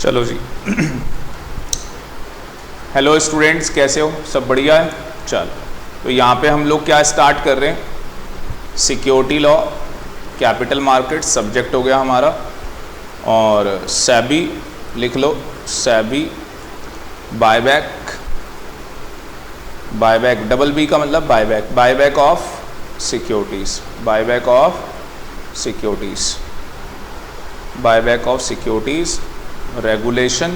चलो जी। Hello students, कैसे हो? सब बढ़िया है। चलो, तो यहाँ पे हम लोग क्या स्टार्ट कर रहे हैं? Security law, capital market subject हो गया हमारा। और सेबी लिख लो, SEBI buyback, buyback double B का मतलब buyback, buyback of securities, buyback of securities, buyback of securities regulation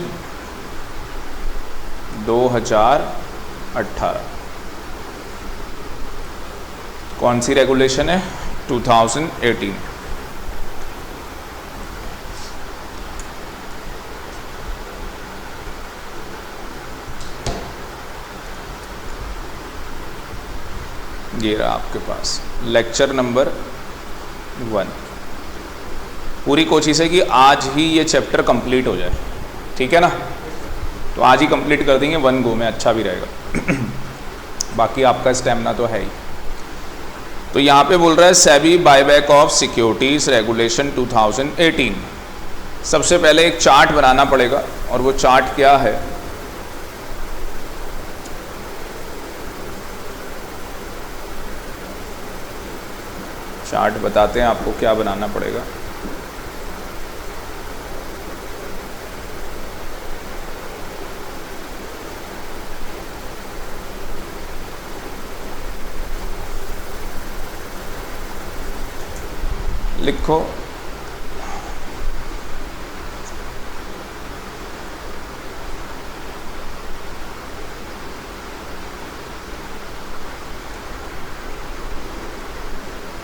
2018। कौन सी रेगुलेशन है? 2018। ये रहा आपके पास लेक्चर नंबर 1। पूरी कोशिश है कि आज ही ये चैप्टर कंप्लीट हो जाए, ठीक है ना? तो आज ही कंप्लीट कर देंगे 1 गो में, अच्छा भी रहेगा। बाकी आपका स्टेमिना तो है ही। तो यहाँ पे बोल रहा है SEBI buyback of securities regulation 2018। सबसे पहले एक चार्ट बनाना पड़ेगा, और वो चार्ट क्या है? चार्ट बताते हैं आपको क्या बनाना पड़ेगा। लिखो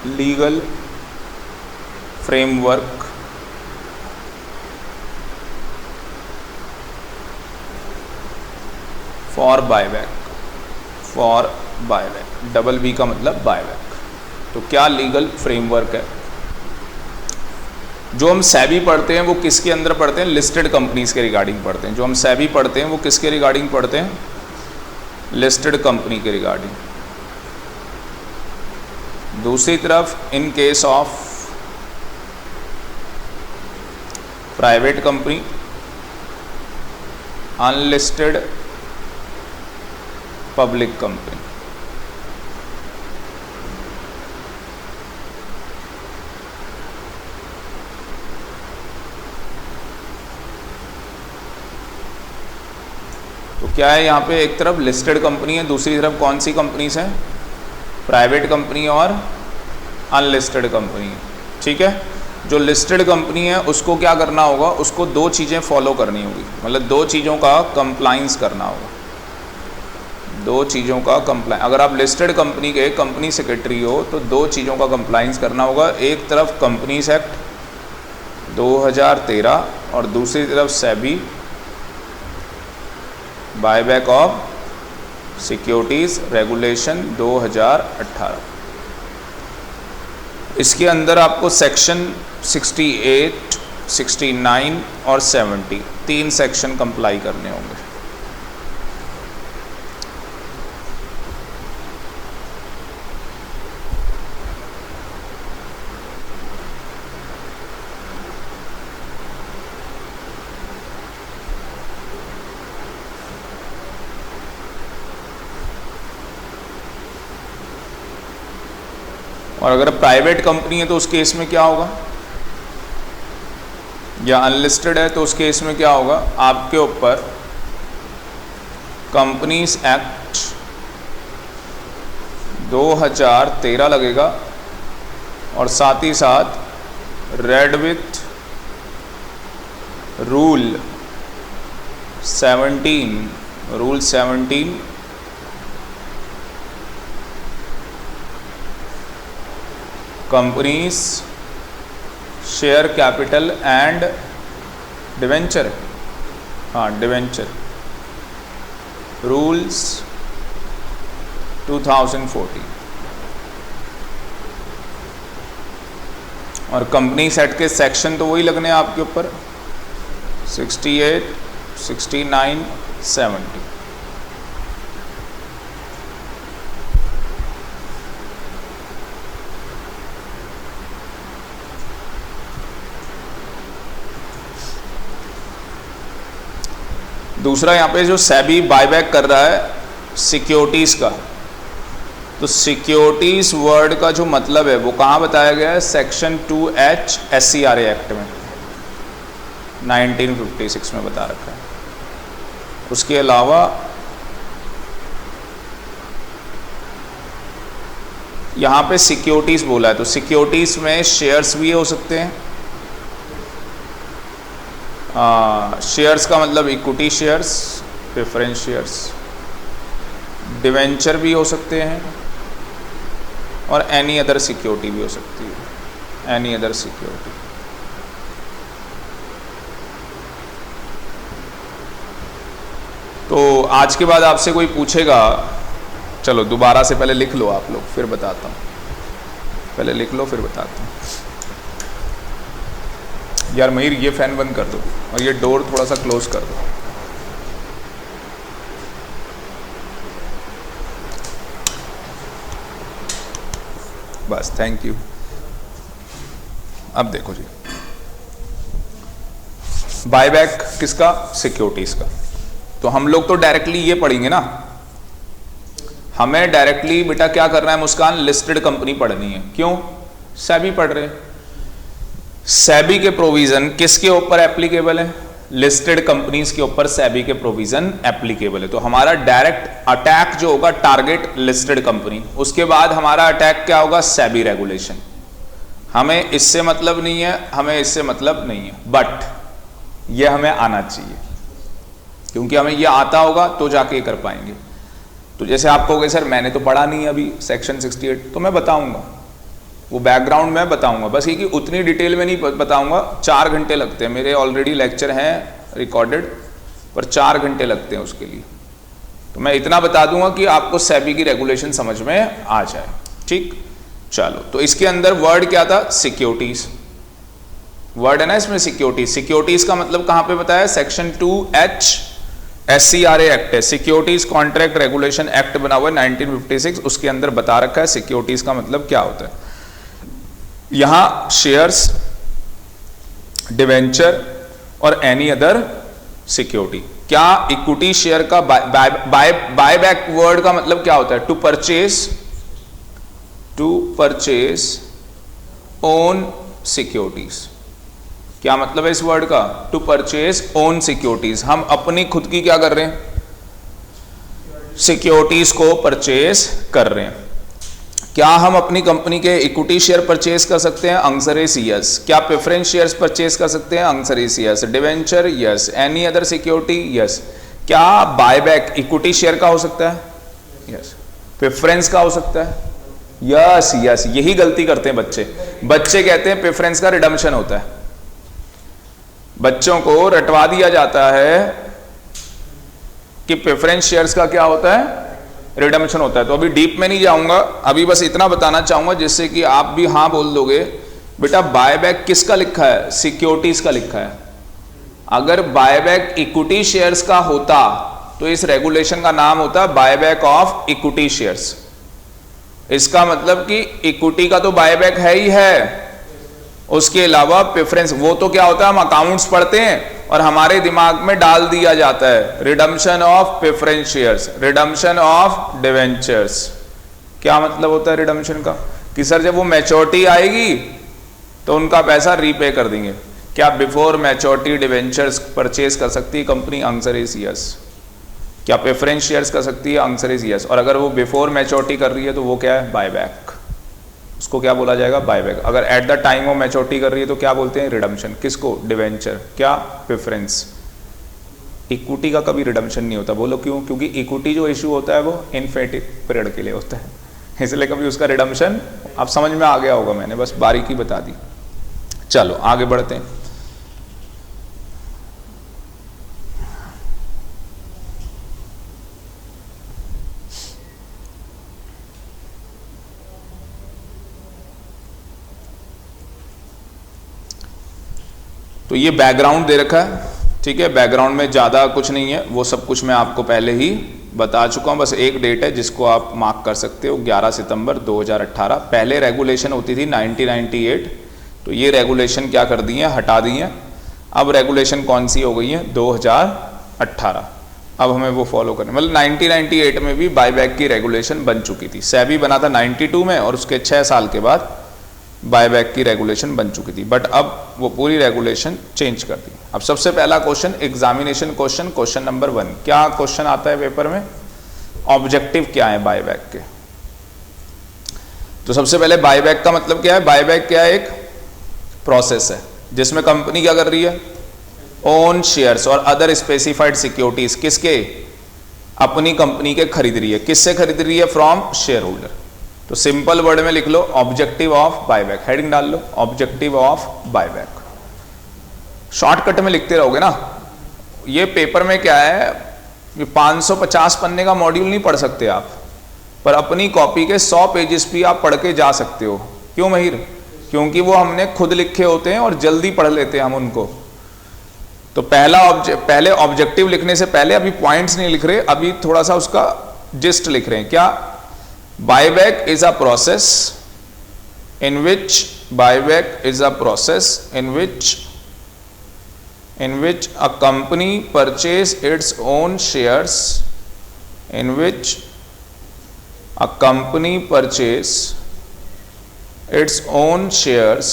legal framework for buyback, for buyback, double B का मतलब बायबैक। तो क्या लीगल फ्रेमवर्क है? जो हम सेबी पढ़ते हैं वो किसके अंदर पढ़ते हैं? लिस्टेड कंपनीज के रिगार्डिंग पढ़ते हैं। जो हम सेबी पढ़ते हैं वो किसके रिगार्डिंग पढ़ते हैं? लिस्टेड कंपनी के रिगार्डिंग। दूसरी तरफ in case of private company, unlisted public company. तो क्या है यहाँ पे? एक तरफ लिस्टेड कंपनी है, दूसरी तरफ कौन सी कंपनीज हैं? प्राइवेट कंपनी और अनलिस्टेड कंपनी है, ठीक है? जो लिस्टेड कंपनी है उसको क्या करना होगा? उसको 2 चीज़ें फॉलो करनी होगी, मतलब 2 चीज़ों का कंप्लाइंस करना होगा। 2 चीज़ों का कंप्लाइंस। अगर आप लिस्टेड कंपनी के कंपनी सेक्रेटरी हो तो 2 चीज़ों का कंप्लाइंस करना होगा। एक तरफ कंपनीज एक्ट 2013 और दूसरी तरफ SEBI buyback of securities regulation 2018। इसके अंदर आपको सेक्शन 68, 69 और 70 3 सेक्शन कंप्लाई करने होंगे। और अगर प्राइवेट कंपनी है तो उस केस में क्या होगा? या अनलिस्टेड है तो उस केस में क्या होगा? आपके ऊपर कंपनीज एक्ट 2013 लगेगा और साथ ही साथ red with rule 17 companies share capital and debenture, हाँ डिवेंचर रूल्स 2014। और कंपनी सेट के सेक्शन तो वही लगने हैं आपके ऊपर, 68, 69, 70। दूसरा यहाँ पे जो सेबी बायबैक कर रहा है सिक्योरिटीज़ का, तो सिक्योरिटीज़ वर्ड का जो मतलब है वो कहाँ बताया गया है? सेक्शन 2H SCRA एक्ट में 1956 में बता रखा है। उसके अलावा यहाँ पे सिक्योरिटीज़ बोला है, तो सिक्योरिटीज़ में शेयर्स भी हो सकते हैं। शेयर्स का मतलब equity shares, preference shares, debenture भी हो सकते हैं और एनी अदर सिक्योरिटी भी हो सकती है, एनी अदर सिक्योरिटी। तो आज के बाद आपसे कोई पूछेगा, चलो दोबारा से पहले लिख लो आप लोग, फिर बताता हूँ, पहले लिख लो फिर बताता हूँ। यार मयूर ये फैन बंद कर दो और ये डोर थोड़ा सा क्लोज कर दो। बस, थैंक यू। अब देखो जी, बायबैक किसका? सिक्योरिटीज का। तो हम लोग तो डायरेक्टली ये पढ़ेंगे ना, हमें डायरेक्टली बेटा क्या करना है मुस्कान? लिस्टेड कंपनी पढ़नी है। क्यों? सेबी पढ़ रहे हैं। सेबी के प्रोविजन किसके ऊपर एप्लीकेबल है? लिस्टेड कंपनीज के ऊपर सेबी के प्रोविजन एप्लीकेबल है। तो हमारा डायरेक्ट अटैक जो होगा टारगेट लिस्टेड कंपनी, उसके बाद हमारा अटैक क्या होगा? सेबी रेगुलेशन। हमें इससे मतलब नहीं है, हमें इससे मतलब नहीं है, बट ये हमें आना चाहिए, क्योंकि हमें ये आता होगा तो जाके ये कर पाएंगे। तो जैसे आप कहोगे सर मैंने तो पढ़ा नहीं अभी सेक्शन 68, तो मैं बताऊंगा, वो बैकग्राउंड में बताऊंगा, बस ये कि उतनी डिटेल में नहीं बताऊंगा। 4 घंटे लगते हैं मेरे, ऑलरेडी लेक्चर हैं रिकॉर्डेड, पर 4 घंटे लगते हैं उसके लिए। तो मैं इतना बता दूंगा कि आपको सेबी की रेगुलेशन समझ में आ जाए। ठीक, चलो। तो इसके अंदर वर्ड क्या था? सिक्योरिटीज वर्ड है ना इसमें, सिक्योरिटीज। सिक्योरिटीज का मतलब कहां पे बताया? सेक्शन 2H SCRA एक्ट है, सिक्योरिटीज कॉन्ट्रैक्ट रेगुलेशन एक्ट बना हुआ है 1956, उसके अंदर बता रखा है सिक्योरिटीज का मतलब क्या होता है। यहां शेयर्स, डिवेंचर और एनी अदर सिक्योरिटी। क्या इक्विटी शेयर का बायबैक वर्ड का मतलब क्या होता है? To purchase own securities. क्या मतलब है इस वर्ड का? To purchase own securities. हम अपनी खुद की क्या कर रहे हैं? सिक्योरिटीज को परचेज कर रहे हैं। क्या हम अपनी कंपनी के इक्विटी शेयर परचेज कर सकते हैं? Answer is yes. क्या प्रेफरेंस शेयर्स परचेज कर सकते हैं? Answer is yes. Debenture? Yes. Any other security? Yes. क्या बायबैक इक्विटी शेयर का हो सकता है? यस। प्रेफरेंस का हो सकता है? Yes yes. यही गलती करते हैं बच्चे। बच्चे कहते हैं प्रेफरेंस का रिडम्पशन होता है। बच्चों को रटवा दिया जाता है कि प्रेफरेंस शेयर्स का क्या होता है? रिडम्पशन होता है। तो अभी डीप में नहीं जाऊंगा, अभी बस इतना बताना चाहूंगा जिससे कि आप भी हाँ बोल दोगे। बेटा बायबैक किसका लिखा है? सिक्योरिटीज का लिखा है। अगर बायबैक इक्विटी शेयर्स का होता तो इस रेगुलेशन का नाम होता बायबैक ऑफ इक्विटी शेयर्स। इसका मतलब कि इक्विटी का तो बायबैक है ही है, उसके अलावा प्रेफरेंस, वो तो क्या होता है? हम अकाउंट्स पढ़ते हैं और हमारे दिमाग में डाल दिया जाता है redemption of preference shares, redemption of debentures. क्या मतलब होता है रिडम्पशन का? कि सर जब वो मैच्योरिटी आएगी तो उनका पैसा रीपे कर देंगे। क्या बिफोर मैच्योरिटी डिवेंचर्स परचेज कर सकती है कंपनी? Answer is yes. क्या प्रेफरेंस शेयर्स कर सकती है? Answer is yes. और अगर वो बिफोर मैच्योरिटी कर रही है तो वो क्या है? बायबैक। उसको क्या बोला जाएगा? बायबैक। अगर at the time of maturity कर रही है तो क्या बोलते हैं? रिडम्पशन। किसको? डिवेंचर। क्या? प्रेफरेंस। इक्विटी का कभी रिडम्पशन नहीं होता। बोलो क्यों? क्योंकि इक्विटी जो इशू होता है वो इनफिनिट पीरियड के लिए होता है, इसलिए कभी उसका रिडम्पशन, आप समझ में आ गया होगा, मैंने बस बारीकी बता दी। चलो आगे बढ़ते हैं। तो ये बैकग्राउंड दे रखा है, ठीक है। बैकग्राउंड में ज़्यादा कुछ नहीं है, वो सब कुछ मैं आपको पहले ही बता चुका हूँ। बस एक डेट है जिसको आप मार्क कर सकते हो, 11 सितंबर 2018। पहले रेगुलेशन होती थी 1998, तो ये रेगुलेशन क्या कर दी है? हटा दी है। अब रेगुलेशन कौन सी हो गई है? 2023 18। अब हमें वो फॉलो करने, मतलब 1998 में भी बायबैक की रेगुलेशन बन चुकी थी। सेबी बना था 92 में और उसके 6 साल के बाद बायबैक की रेगुलेशन बन चुकी थी, बट अब वो पूरी रेगुलेशन चेंज कर दी। अब सबसे पहला question, examination question, question number 1, क्या क्वेश्चन आता है पेपर में, ऑब्जेक्टिव क्या है बायबैक के। तो सबसे पहले बायबैक का मतलब क्या है, बायबैक क्या है, एक प्रोसेस है जिसमें कंपनी क्या कर रही है, ओन शेयर्स और अदर स्पेसिफाइड सिक्योरिटीज, किसके, अपनी कंपनी के खरीद रही है। किससे खरीद रही है, फ्रॉम शेयर होल्डर। तो सिंपल वर्ड में लिख लो ऑब्जेक्टिव ऑफ बायबैक, हेडिंग डाल लो ऑब्जेक्टिव ऑफ बायबैक। शॉर्टकट में लिखते रहोगे ना, ये पेपर में क्या है, ये 550 पन्ने का मॉड्यूल नहीं पढ़ सकते आप, पर अपनी कॉपी के 100 पेजेस भी आप पढ़ के जा सकते हो। क्यों महिर, क्योंकि वो हमने खुद लिखे होते हैं और जल्दी पढ़ लेते हैं हम उनको। तो पहले ऑब्जेक्टिव लिखने से पहले अभी पॉइंट्स नहीं लिख रहे, अभी थोड़ा सा उसका जिस्ट लिख रहे हैं। क्या, buyback is a process in which a company purchase its own shares, in which a company purchase its own shares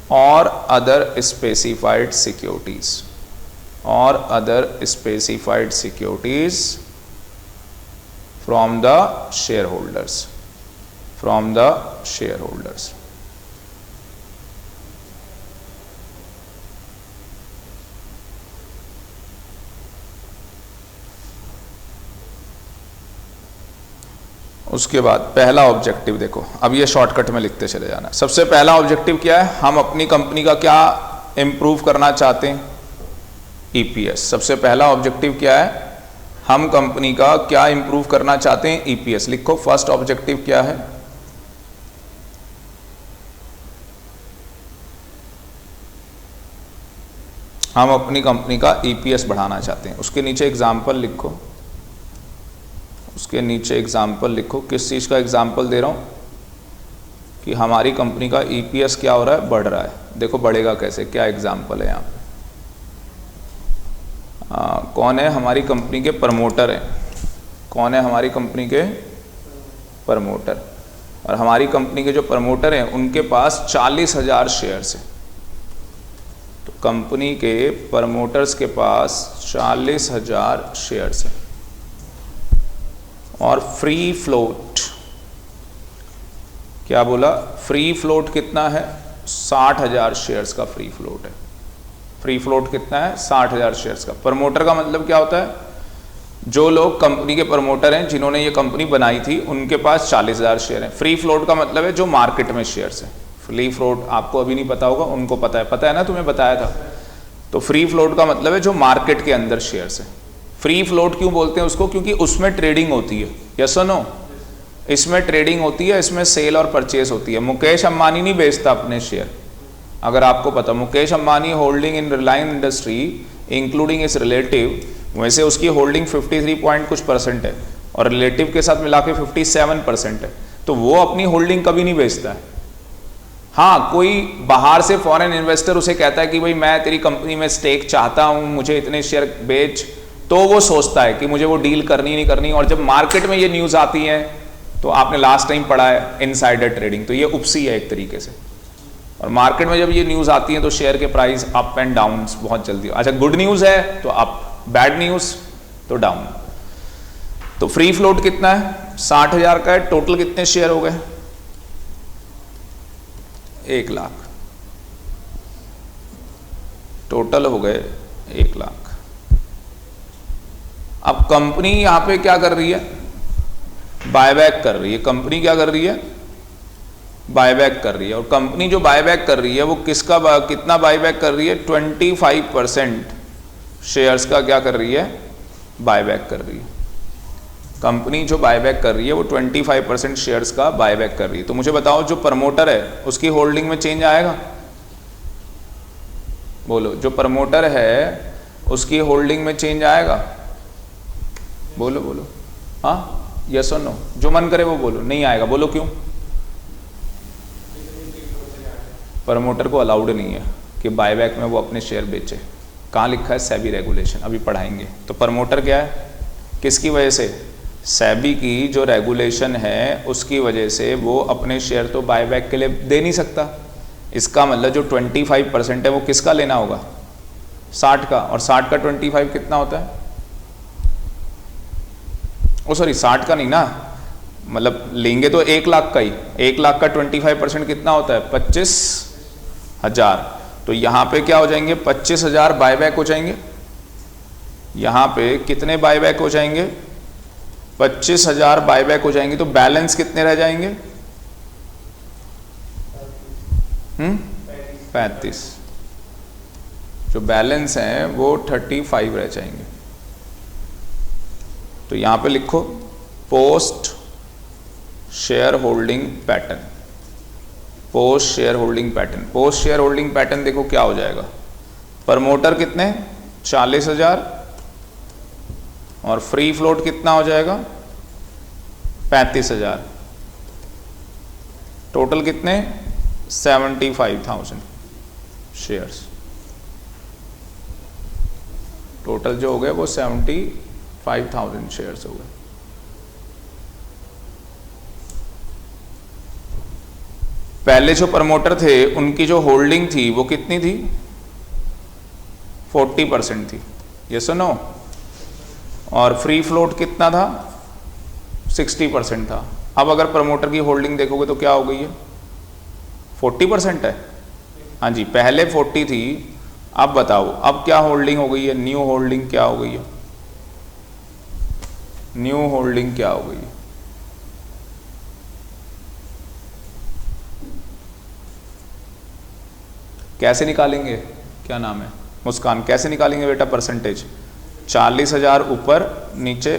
or other specified securities from the shareholders. उसके बाद पहला ऑब्जेक्टिव देखो, अब ये शॉर्टकट में लिखते चले जाना। सबसे पहला ऑब्जेक्टिव क्या है, हम अपनी कंपनी का क्या इंप्रूव करना चाहते हैं, ईपीएस। सबसे पहला ऑब्जेक्टिव क्या है, हम कंपनी का क्या इंप्रूव करना चाहते हैं, ईपीएस। लिखो फर्स्ट ऑब्जेक्टिव क्या है, हम अपनी कंपनी का ईपीएस बढ़ाना चाहते हैं। उसके नीचे एग्जाम्पल लिखो, किस चीज़ का एग्जाम्पल दे रहा हूँ कि हमारी कंपनी का ईपीएस क्या हो रहा है, बढ़ रहा है। देखो बढ़ेगा कैसे, क्या एग्जाम्पल है यहाँ पे। कौन है हमारी कंपनी के प्रमोटर हैं, कौन है हमारी कंपनी के प्रमोटर, और हमारी कंपनी के जो प्रमोटर हैं उनके पास 40,000 शेयर्स हैं। तो कंपनी के प्रमोटर्स के पास 40,000 शेयर्स हैं और फ्री फ्लोट, क्या बोला, फ्री फ्लोट कितना है, 60,000 शेयर्स का फ्री फ्लोट है। फ्री फ्लोट कितना है, 60,000 शेयर्स का। प्रमोटर का मतलब क्या होता है, जो लोग कंपनी के प्रमोटर हैं जिन्होंने ये कंपनी बनाई थी उनके पास 40,000 शेयर हैं। फ्री फ्लोट का मतलब है जो मार्केट में शेयर्स हैं। फ्री फ्लोट आपको अभी नहीं पता होगा, उनको पता है ना, तुम्हें बताया था। तो फ्री फ्लोट का मतलब है जो मार्केट के अंदर शेयर्स हैं। फ्री फ्लोट क्यों बोलते हैं उसको, क्योंकि उसमें ट्रेडिंग होती है, यस और नो, इसमें ट्रेडिंग होती है, इसमें सेल और परचेस होती है। मुकेश अंबानी नहीं बेचता अपने शेयर, अगर आपको पता, Mukesh Ambani holding in Reliance industry including इस रिलेटिव, वैसे उसकी होल्डिंग 53 पॉइंट कुछ % है और रिलेटिव के साथ मिला के 57% है, तो वो अपनी होल्डिंग कभी नहीं बेचता है। हाँ, कोई बाहर से फॉरेन इन्वेस्टर उसे कहता है कि भाई मैं तेरी कंपनी में स्टेक चाहता हूँ, मुझे इतने शेयर बेच, तो वो सोचता है कि मुझे वो डील करनी नहीं करनी। और जब मार्केट में ये न्यूज़ आती है, तो आपने लास्ट टाइम पढ़ा है इनसाइडर ट्रेडिंग, तो ये उपसी है एक तरीके से। और मार्केट में जब ये न्यूज़ आती है तो शेयर के प्राइस अप एंड डाउन बहुत जल्दी, अच्छा गुड न्यूज़ है तो अप, बैड न्यूज़ तो डाउन। तो फ्री फ्लोट कितना है, 60,000 का है। टोटल कितने शेयर हो गए, 1 लाख। टोटल हो गए 1 लाख। अब कंपनी यहां पे क्या कर रही है, बायबैक कर रही है। कंपनी क्या कर रही है, बायबैक कर रही है। और कंपनी जो बायबैक कर रही है वो कितना बायबैक कर रही है, 25% शेयर्स का क्या कर रही है, बायबैक कर रही है। कंपनी जो बायबैक कर रही है वो 25% शेयर्स का बायबैक कर रही है। तो मुझे बताओ जो प्रमोटर है उसकी होल्डिंग में चेंज आएगा, बोलो, जो प्रमोटर है उसकी होल्डिंग में चेंज आएगा, बोलो बोलो, हाँ यस और नो, जो मन करे वो बोलो। नहीं आएगा, बोलो क्यों, प्रमोटर को अलाउड नहीं है कि बायबैक में वो अपने शेयर बेचे। कहाँ लिखा है? सेबी रेगुलेशन, अभी पढ़ाएंगे। तो प्रमोटर क्या है? किसकी वजह से? सेबी की जो रेगुलेशन है उसकी वजह से वो अपने शेयर तो बायबैक के लिए दे नहीं सकता। इसका मतलब जो 25% है वो किसका लेना होगा? 60 का। और 60 का 25 कितना होता है? ओ सॉरी 60 का नहीं ना, मतलब लेंगे तो 1 लाख का ही। 1 लाख का 25% कितना होता है? 25,000। तो यहाँ पे क्या हो जाएंगे? 25,000 बायबैक हो जाएंगे। यहाँ पे कितने बायबैक हो जाएंगे? 25,000 बायबैक हो जाएंगे। तो बैलेंस कितने रह जाएंगे? 35। जो बैलेंस हैं वो 35 रह जाएंगे। तो यहां पे लिखो post share holding pattern. Post share holding pattern. Post share holding pattern देखो क्या हो जाएगा? प्रमोटर कितने? 40,000 और फ्री फ्लोट कितना हो जाएगा? 35,000। टोटल कितने? 75,000 शेयर्स। टोटल जो हो गए वो 75,000 शेयर्स हो गए। पहले जो प्रमोटर थे उनकी जो होल्डिंग थी वो कितनी थी? 40% थी, यस और नो? और फ्री फ्लोट कितना था? 60% था। अब अगर प्रमोटर की होल्डिंग देखोगे तो क्या हो गई है? 40% है। हाँ जी, पहले 40 थी, अब बताओ अब क्या होल्डिंग हो गई है? न्यू होल्डिंग क्या हो गई है? न्यू होल्डिंग क्या हो गई है? कैसे निकालेंगे? क्या नाम है? मुस्कान, कैसे निकालेंगे बेटा परसेंटेज? 40,000 ऊपर नीचे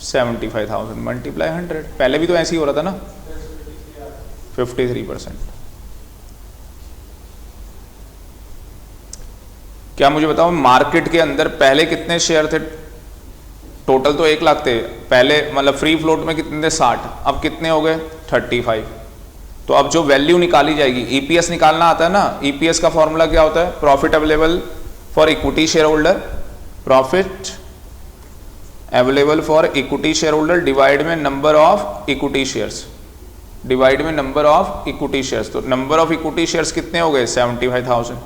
75,000 मल्टीप्लाई 100। पहले भी तो ऐसे ही हो रहा था ना? 53%। क्या मुझे बताओ मार्केट के अंदर पहले कितने शेयर थे? टोटल तो 1 लाख थे पहले, मतलब फ्री फ्लोट में कितने थे? 60। अब कितने हो गए? 35। तो अब जो वैल्यू निकाली जाएगी, ईपीएस निकालना आता है ना? ईपीएस का फॉर्मूला क्या होता है? Profit available for equity share holder, profit available for equity share holder divide में number of equity shares, divide में नंबर ऑफ इक्विटी शेयर्स। तो नंबर ऑफ इक्विटी शेयर्स कितने हो गए? 75,000।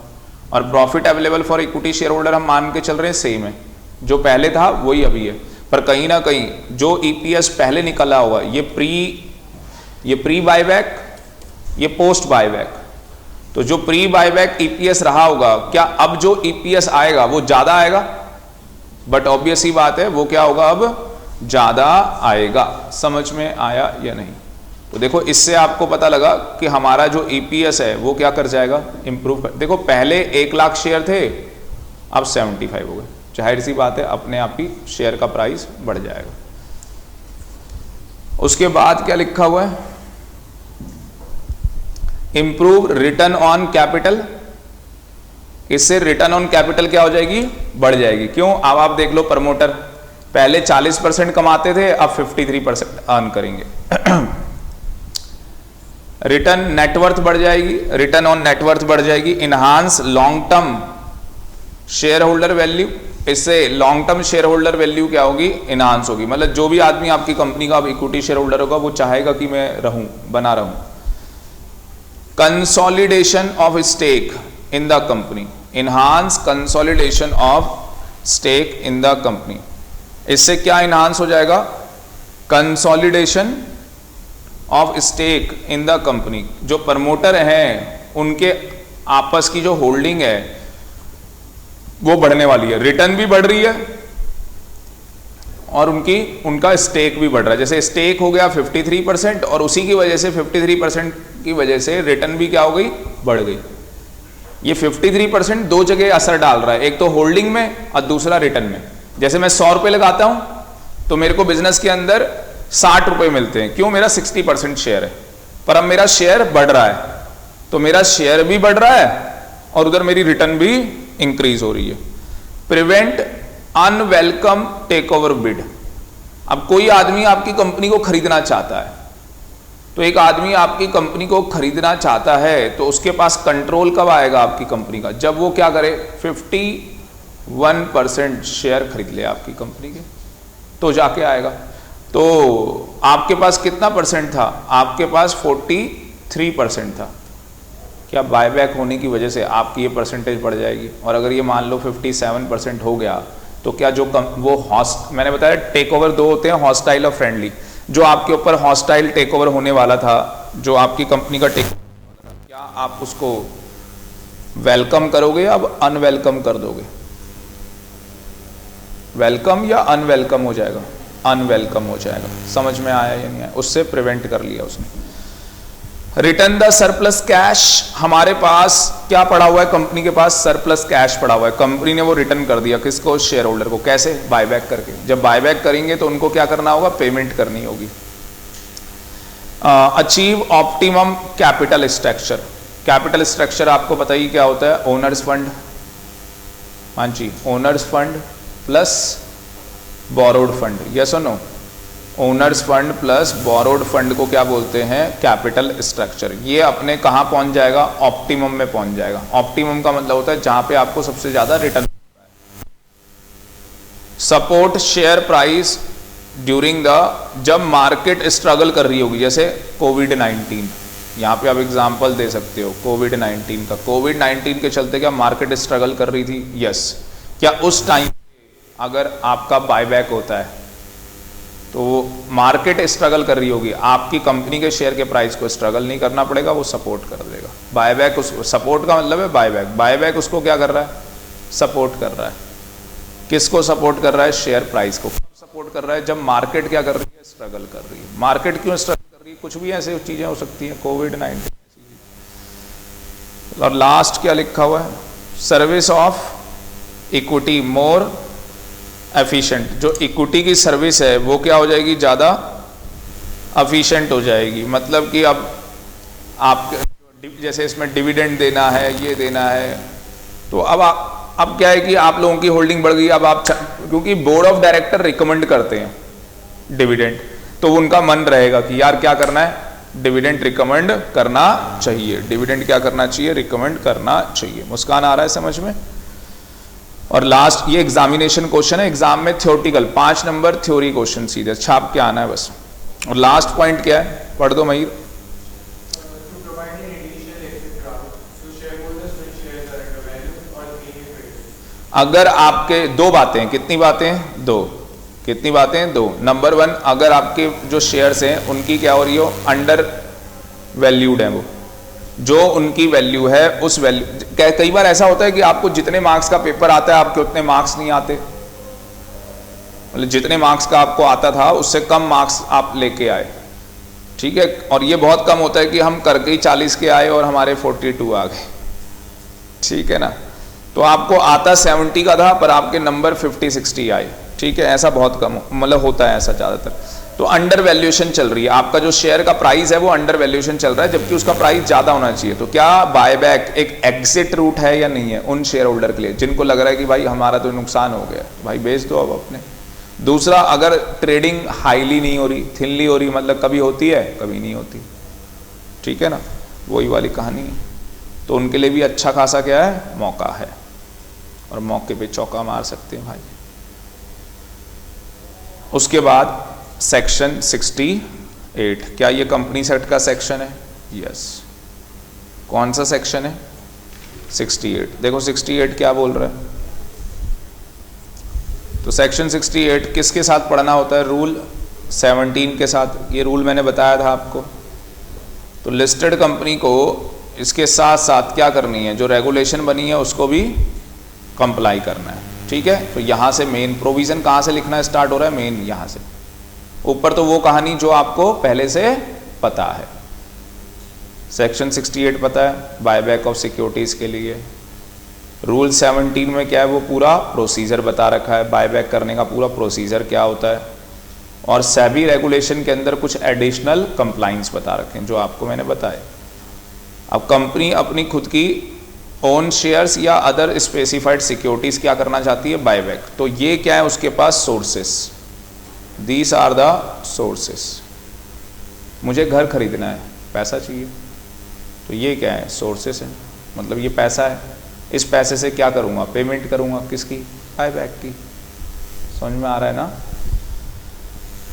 और profit available for equity share holder हम मान के चल रहे हैं सेम है, जो पहले था वही अभी है। पर कहीं ना कहीं जो ईपीएस पहले निकला होगा, ये प्री बायबैक, ये पोस्ट बायबैक। तो जो प्री बायबैक ईपीएस रहा होगा, क्या अब जो ईपीएस आएगा वो ज्यादा आएगा? बट ऑब्वियस ही बात है वो क्या होगा? अब ज्यादा आएगा। समझ में आया या नहीं? तो देखो इससे आपको पता लगा कि हमारा जो ईपीएस है वो क्या कर जाएगा? इंप्रूव कर। देखो पहले 1 लाख शेयर थे, अब 75 हो गए। जाहिर सी बात है अपने आप ही शेयर का प्राइस बढ़ जाएगा। उसके बाद क्या लिखा हुआ है? Improve return on capital. इससे रिटर्न ऑन कैपिटल क्या हो जाएगी? बढ़ जाएगी। क्यों? अब आप देख लो, प्रमोटर पहले 40% कमाते थे, अब 53% अर्न करेंगे। रिटर्न नेटवर्थ बढ़ जाएगी, रिटर्न ऑन नेटवर्थ बढ़ जाएगी। Enhance long term share holder value. इससे long term share holder value क्या होगी? इनहांस होगी। मतलब जो भी आदमी आपकी कंपनी का इक्विटी शेयर होल्डर होगा वो चाहेगा कि मैं रहूं, बना रहूं। Consolidation of stake in the company, enhance consolidation of stake in the company. इससे क्या इनहांस हो जाएगा? Consolidation of stake in the company. जो प्रमोटर हैं उनके आपस की जो होल्डिंग है वो बढ़ने वाली है, रिटर्न भी बढ़ रही है और उनका स्टेक भी बढ़ रहा है। जैसे स्टेक हो गया 53% और उसी की वजह से 53% की वजह से रिटर्न भी क्या हो गई? बढ़ गई। ये 53% दो जगह असर डाल रहा है, एक तो होल्डिंग में और दूसरा रिटर्न में। जैसे मैं 100 रुपए लगाता हूं तो मेरे को बिजनेस के अंदर 60 रुपए मिलते हैं। क्यों? मेरा 60% शेयर है, पर अब मेरा शेयर बढ़ रहा है, तो मेरा शेयर भी बढ़ रहा है और उधर मेरी रिटर्न भी इंक्रीज हो रही है। Prevent unwelcome take over bid. अब कोई आदमी आपकी कंपनी को खरीदना चाहता है, तो एक आदमी आपकी कंपनी को खरीदना चाहता है तो उसके पास कंट्रोल कब आएगा आपकी कंपनी का? जब वो क्या करे, 51% शेयर खरीद ले आपकी कंपनी के, तो जाके आएगा। तो आपके पास कितना परसेंट था? आपके पास 43% था। क्या बायबैक होने की वजह से आपकी ये परसेंटेज बढ़ जाएगी? और अगर ये मान लो 57% हो गया तो क्या जो मैंने बताया टेक ओवर दो होते हैं, हॉस्टाइल और फ्रेंडली। जो आपके ऊपर हॉस्टाइल टेक ओवर होने वाला था, जो आपकी कंपनी का टेक, क्या आप उसको वेलकम करोगे या अनवेलकम कर दोगे? वेलकम या अनवेलकम हो जाएगा? अनवेलकम हो जाएगा। समझ में आया या नहीं आया? उससे प्रिवेंट कर लिया उसने। रिटर्न द सरप्लस कैश, हमारे पास क्या पड़ा हुआ है? कंपनी के पास सरप्लस कैश पड़ा हुआ है, कंपनी ने वो रिटर्न कर दिया। किसको? शेयर होल्डर को। कैसे? बायबैक करके। जब बायबैक करेंगे तो उनको क्या करना होगा? पेमेंट करनी होगी। Achieve optimum capital structure. Capital structure आपको बताइए क्या होता है? ओनर्स फंड, हाँ जी, owners fund plus borrowed fund, yes और no? Owners fund plus borrowed fund को क्या बोलते हैं? Capital structure. ये अपने कहाँ पहुंच जाएगा? ऑप्टिमम में पहुंच जाएगा। ऑप्टिमम का मतलब होता है जहां पे आपको सबसे ज्यादा return. Support share price during the, जब मार्केट स्ट्रगल कर रही होगी, जैसे कोविड-19, यहाँ पे आप एग्जाम्पल दे सकते हो कोविड-19 का। कोविड-19 के चलते क्या मार्केट स्ट्रगल कर रही थी? यस। क्या उस टाइम अगर आपका बायबैक होता है तो मार्केट स्ट्रगल कर रही होगी, आपकी कंपनी के शेयर के प्राइस को स्ट्रगल नहीं करना पड़ेगा, वो सपोर्ट कर देगा। बायबैक, उस सपोर्ट का मतलब है बायबैक। बायबैक उसको क्या कर रहा है? सपोर्ट कर रहा है। किसको सपोर्ट कर रहा है? शेयर प्राइस को। सपोर्ट कर रहा है जब मार्केट क्या कर रही है? स्ट्रगल कर रही है। मार्केट क्यों स्ट्रगल कर रही है? कुछ भी ऐसे चीजें हो सकती हैं, कोविड-19। और लास्ट क्या लिखा हुआ है? Service of equity more efficient. जो इक्विटी की सर्विस है वो क्या हो जाएगी? ज़्यादा एफिशिएंट हो जाएगी। मतलब कि अब आप जैसे इसमें डिविडेंड देना है, ये देना है, तो अब क्या है कि आप लोगों की होल्डिंग बढ़ गई। अब आप, क्योंकि बोर्ड ऑफ डायरेक्टर रिकमेंड करते हैं डिविडेंड, तो उनका मन रहेगा कि यार क्या करना है? डिविडेंड रिकमेंड करना चाहिए। डिविडेंड क्या करना चाहिए? रिकमेंड करना चाहिए। मुस्कान आ रहा है समझ में? और लास्ट ये एग्जामिनेशन क्वेश्चन है, एग्जाम में थ्योरेटिकल 5 नंबर थ्योरी क्वेश्चन सीधे छाप के आना है बस। और लास्ट पॉइंट क्या है? पढ़ दो महीर। अगर आपके दो बातें, कितनी बातें? दो। कितनी बातें? दो। नंबर 1, अगर आपके जो शेयर्स हैं उनकी क्या हो रही हो? अंडर वैल्यूड है, वो जो उनकी वैल्यू है उस वैल्यू। कई बार ऐसा होता है कि आपको जितने मार्क्स का पेपर आता है आपके उतने मार्क्स नहीं आते, मतलब जितने मार्क्स का आपको आता था उससे कम मार्क्स आप लेके आए, ठीक है। और ये बहुत कम होता है कि हम करके ही 40 के आए और हमारे 42 आ गए, ठीक है ना। तो आपको आता 70 का था पर आपके नंबर 50-60 आए, ठीक है। ऐसा बहुत कम मतलब होता है ऐसा ज़्यादातर। तो अंडर वैल्यूएशन चल रही है, आपका जो शेयर का प्राइस है वो अंडर वैल्यूएशन चल रहा है, जबकि उसका प्राइस ज़्यादा होना चाहिए। तो क्या बायबैक एक एग्जिट रूट है या नहीं है उन शेयर होल्डर के लिए जिनको लग रहा है कि भाई हमारा तो नुकसान हो गया, भाई बेच दो अब अपने। दूसरा, अगर ट्रेडिंग हाईली नहीं हो रही, थिनली हो रही, मतलब कभी होती है कभी नहीं होती, ठीक है ना, वही वाली कहानी है। तो उनके लिए भी अच्छा खासा क्या है, मौका है, और मौके पे चौका मार सकते हैं भाई। उसके बाद सेक्शन 68, क्या ये कंपनी सेक्ट का सेक्शन है? यस। कौन सा सेक्शन है? 68। देखो 68 क्या बोल रहा है। तो सेक्शन 68 किसके साथ पढ़ना होता है? रूल 17 के साथ। ये रूल मैंने बताया था आपको। तो लिस्टेड कंपनी को इसके साथ साथ क्या करनी है, जो रेगुलेशन बनी है उसको भी कंप्लाई करना है, ठीक है। तो यहाँ से मेन प्रोविजन कहाँ से लिखना स्टार्ट हो रहा है? मेन यहाँ से ऊपर। तो वो कहानी जो आपको पहले से पता है, सेक्शन 68 पता है बायबैक ऑफ सिक्योरिटीज के लिए। रूल 17 में क्या है, वो पूरा प्रोसीजर बता रखा है, बायबैक करने का पूरा प्रोसीजर क्या होता है। और सेबी रेगुलेशन के अंदर कुछ एडिशनल कंप्लाइंस बता रखे हैं जो आपको मैंने बताया। अब कंपनी अपनी खुद की ओन शेयर्स या अदर स्पेसिफाइड सिक्योरिटीज क्या करना चाहती है? बायबैक। तो ये क्या है उसके पास? Sources. These are the sources. मुझे घर खरीदना है, पैसा चाहिए, तो ये क्या है, सोर्सेस है, मतलब ये पैसा है, इस पैसे से क्या करूँगा, पेमेंट करूँगा, किसकी, बायबैक की। समझ में आ रहा है ना।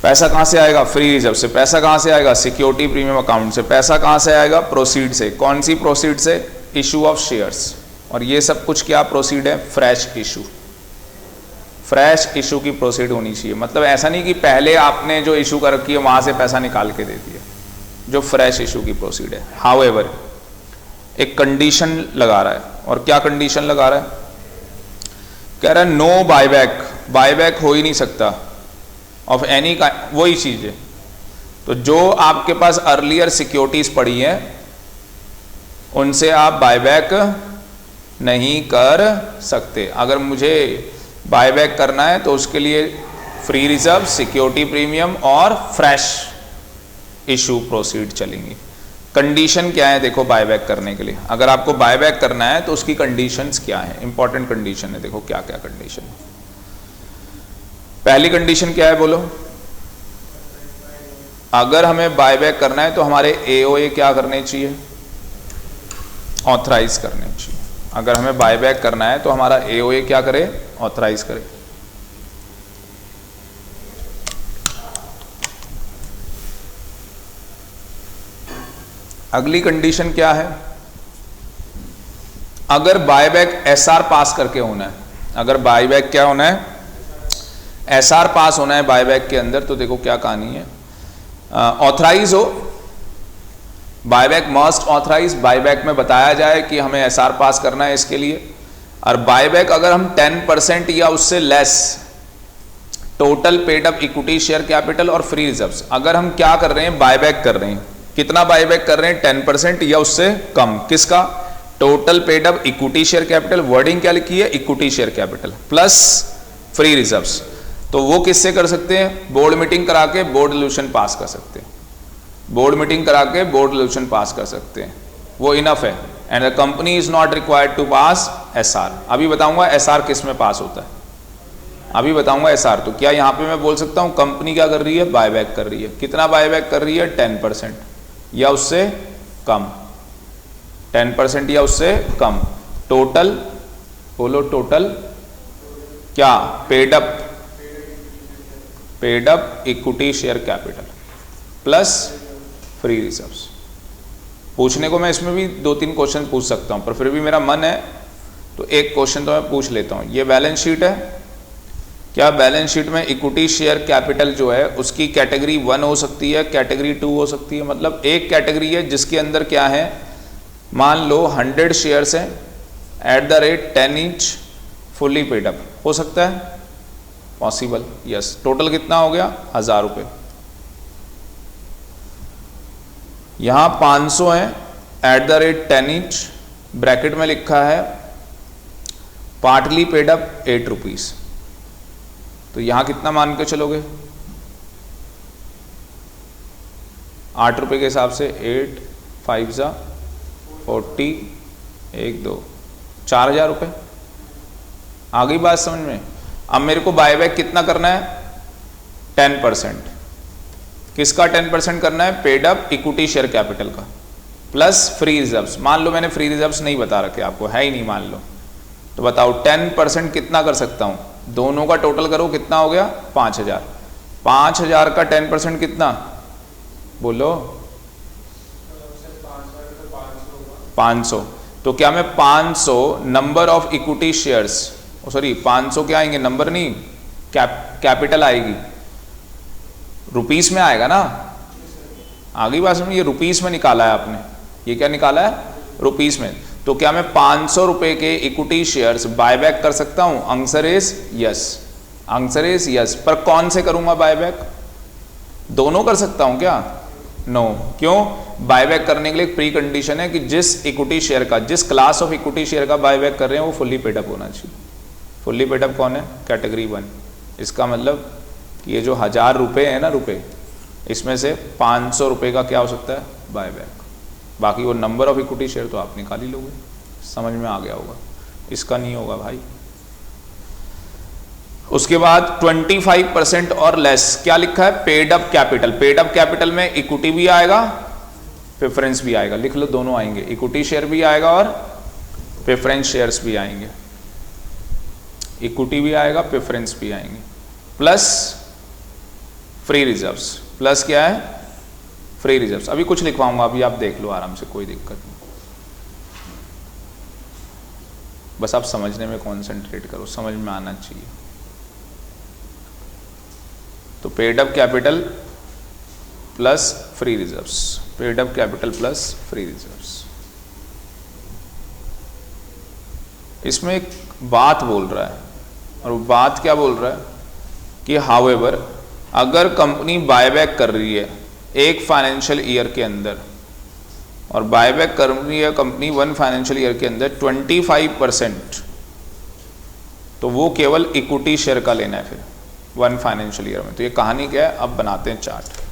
पैसा कहाँ से आएगा, फ्री रिजर्व से। पैसा कहाँ से आएगा, सिक्योरिटी प्रीमियम अकाउंट से। पैसा कहाँ से आएगा, प्रोसीड से। कौन सी प्रोसीड से, इशू ऑफ शेयर्स। और ये सब कुछ क्या प्रोसीड है, फ्रेश इशू। फ्रेश इशू की प्रोसीड होनी चाहिए, मतलब ऐसा नहीं कि पहले आपने जो इशू कर रखी है वहां से पैसा निकाल के दे दिया, जो फ्रेश इशू की प्रोसीड है। हाउएवर एक कंडीशन लगा रहा है, और क्या कंडीशन लगा रहा है, कह रहा है नो बायबैक, बायबैक हो ही नहीं सकता ऑफ एनी का, वही चीज है। तो जो आपके पास अर्लियर सिक्योरिटीज पड़ी है उनसे आप बायबैक नहीं कर सकते। अगर मुझे बायबैक करना है तो उसके लिए फ्री रिजर्व, सिक्योरिटी प्रीमियम और फ्रेश इशू प्रोसीड चलेंगी। कंडीशन क्या है देखो बायबैक करने के लिए, अगर आपको बायबैक करना है तो उसकी कंडीशंस क्या है, इंपॉर्टेंट कंडीशन है, देखो क्या क्या कंडीशन है। पहली कंडीशन क्या है बोलो, अगर हमें बायबैक करना है तो हमारे एओए क्या करने चाहिए, ऑथराइज करने चाहिए। अगर हमें बायबैक करना है तो हमारा एओए क्या करे, ऑथराइज करे। अगली कंडीशन क्या है, अगर बायबैक एसआर पास करके होना है, अगर बायबैक क्या होना है, एसआर पास होना है बायबैक के अंदर, तो देखो क्या कहानी है, ऑथराइज हो, बायबैक मस्ट ऑथराइज, बायबैक में बताया जाए कि हमें एसआर पास करना है इसके लिए। और बायबैक अगर हम 10% या उससे less total paid up equity share capital और फ्री रिजर्व्स, अगर हम क्या कर रहे हैं, बायबैक कर रहे हैं, कितना बायबैक कर रहे हैं, 10% या उससे कम, किसका, total paid up equity share capital, wording क्या लिखी है, equity share capital plus free reserves, तो वो किससे कर सकते हैं, बोर्ड मीटिंग करा के बोर्ड रेजोल्यूशन पास कर सकते हैं, बोर्ड मीटिंग करा के बोर्ड रेजोल्यूशन पास कर सकते हैं, वो इनफ है। And the company is not required to pass SR. अभी बताऊंगा एसआर किस में पास होता है, अभी बताऊंगा एसआर। तो क्या यहां पे मैं बोल सकता हूं कंपनी क्या कर रही है, बायबैक कर रही है, कितना बायबैक कर रही है, 10% या उससे कम, 10% या उससे कम, टोटल बोलो, टोटल क्या, paid up equity share capital plus free reserves. पूछने को मैं इसमें भी 2-3 क्वेश्चन पूछ सकता हूं, पर फिर भी मेरा मन है तो एक क्वेश्चन तो मैं पूछ लेता हूं। ये बैलेंस शीट है, क्या बैलेंस शीट में इक्विटी शेयर कैपिटल जो है उसकी कैटेगरी 1 हो सकती है, कैटेगरी 2 हो सकती है, मतलब एक कैटेगरी है जिसके अंदर क्या है, मान लो 100 शेयर्स हैं at the rate 10 each fully paid up, हो सकता है, पॉसिबल, यस। टोटल कितना हो गया, 1000 रुपये। यहां 500 है at the rate 10 each, bracket में लिखा है पार्टली पेड अप 8 रुपीज, तो यहां कितना मान के चलोगे, 8 रुपए के हिसाब से 8 5 जा 40 1 2 4000 रुपए। आ गई बात समझ में। अब मेरे को बायबैक कितना करना है, 10%, किसका 10% करना है, paid up equity share capital का प्लस फ्री रिजर्व्स। मान लो मैंने फ्री रिजर्व्स नहीं बता रखे आपको, है ही नहीं मान लो, तो बताओ 10% कितना कर सकता हूं, दोनों का टोटल करो कितना हो गया, 5000। 5000 का 10% कितना बोलो, 500। तो क्या मैं 500 number of equity shares, sorry 500 क्या आएंगे, नंबर नहीं, कैपिटल आएगी, रुपीस में आएगा ना, आगे बात समझ, ये रुपीस में निकाला है आपने, ये क्या निकाला है, रुपीस में। तो क्या मैं 500 रुपए के इक्विटी शेयर्स बायबैक कर सकता हूं, answer is yes, answer is yes. पर कौन से करूंगा बायबैक, दोनों कर सकता हूं क्या, नो। क्यों, बायबैक करने के लिए प्री कंडीशन है कि जिस इक्विटी शेयर का, जिस क्लास ऑफ इक्विटी शेयर का बायबैक कर रहे हैं वो फुल्ली पेड अप होना चाहिए। फुल्ली पेड अप कौन है, कैटेगरी 1। इसका मतलब कि ये जो 1000 रुपये है ना रुपये, इसमें से 500 रुपये का क्या हो सकता है, बायबैक। बाकी वो नंबर ऑफ इक्विटी शेयर तो आप निकाल ही लोगे, समझ में आ गया होगा, इसका नहीं होगा भाई। उसके बाद 25% और लेस, क्या लिखा है, paid up capital. Paid up capital में इक्विटी भी आएगा, प्रेफरेंस भी आएगा, लिख लो दोनों आएंगे, इक्विटी शेयर भी आएगा और प्रेफरेंस शेयर्स भी आएंगे। इक्विटी भी आएगा, प्रेफरेंस भी आएंगे, प्लस फ्री रिजर्व्स। प्लस क्या है, फ्री रिजर्व्स। अभी कुछ लिखवाऊंगा, अभी आप देख लो आराम से, कोई दिक्कत नहीं, बस आप समझने में कॉन्सेंट्रेट करो, समझ में आना चाहिए। तो paid up capital plus free reserves, paid up capital plus free reserves. इसमें एक बात बोल रहा है, और वो बात क्या बोल रहा है कि हाउएवर अगर कंपनी बायबैक कर रही है एक फाइनेंशियल ईयर के अंदर, और बायबैक कर रही है कंपनी 1 फाइनेंशियल ईयर के अंदर 25%, तो वो केवल इक्विटी शेयर का लेना है फिर 1 फाइनेंशियल ईयर में। तो ये कहानी क्या है, अब बनाते हैं चार्ट।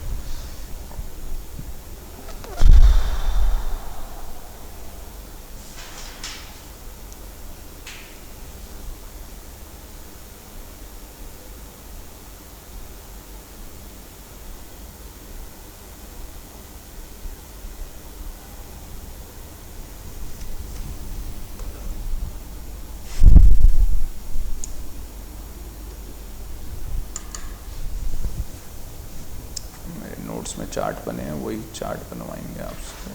नोट्स में चार्ट बने हैं, वही चार्ट बनवाएंगे आपसे।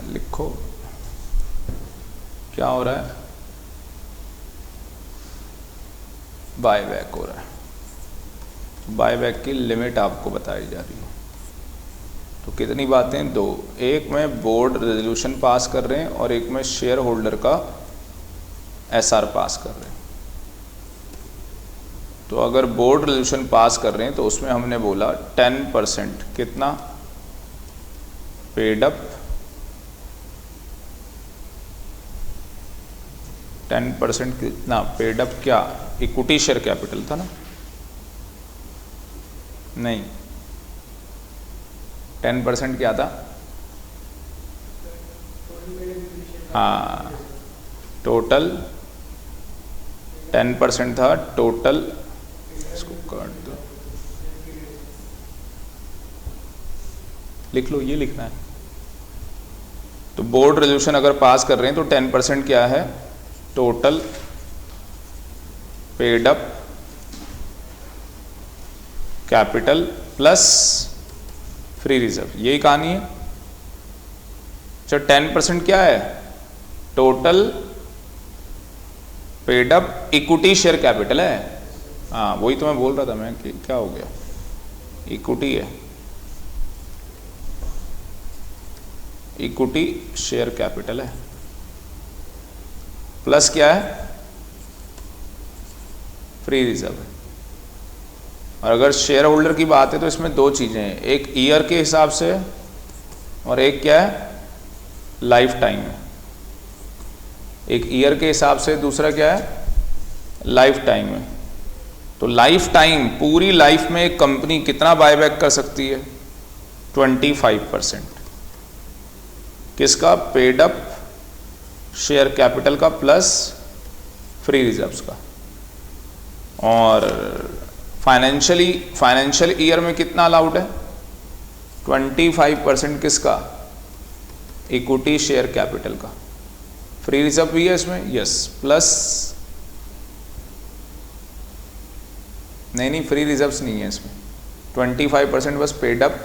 लिखो क्या हो रहा है, बायबैक हो रहा है। बायबैक की लिमिट आपको बताई जा रही है। तो कितनी बातें, 2, एक में बोर्ड रेजोल्यूशन पास कर रहे हैं और एक में शेयर होल्डर का एसआर पास कर रहे हैं। तो अगर बोर्ड रेजोल्यूशन पास कर रहे हैं तो उसमें हमने बोला 10%, कितना, पेड अप 10% कितना, पेड अप क्या, इक्विटी शेयर कैपिटल था ना, नहीं 10% क्या था, हाँ टोटल 10% था टोटल, इसको काट दो, लिख लो, ये लिखना है। तो बोर्ड रेजोल्यूशन अगर पास कर रहे हैं तो 10% क्या है, total paid up capital plus free reserve, यही कहानी है। अच्छा 10% क्या है, total paid up equity share capital है, हाँ वही तो मैं बोल रहा था मैं कि क्या हो गया, इक्विटी है, इक्विटी शेयर कैपिटल है, प्लस क्या है, फ्री रिजर्व है। और अगर शेयर होल्डर की बात है तो इसमें 2 चीजें हैं, एक ईयर के हिसाब से और एक क्या है, लाइफ टाइम है। एक ईयर के हिसाब से, दूसरा क्या है, लाइफ टाइम है। तो लाइफ टाइम, पूरी लाइफ में एक कंपनी कितना बायबैक कर सकती है, 25%, किसका, पेड अप शेयर कैपिटल का प्लस फ्री रिजर्व्स का। और फाइनेंशियल ईयर में कितना अलाउड है, 25% किसका, इक्विटी शेयर कैपिटल का। फ्री रिजर्व भी है इसमें, यस, प्लस नहीं फ्री रिजर्व्स नहीं है इसमें, 25% बस पेड अप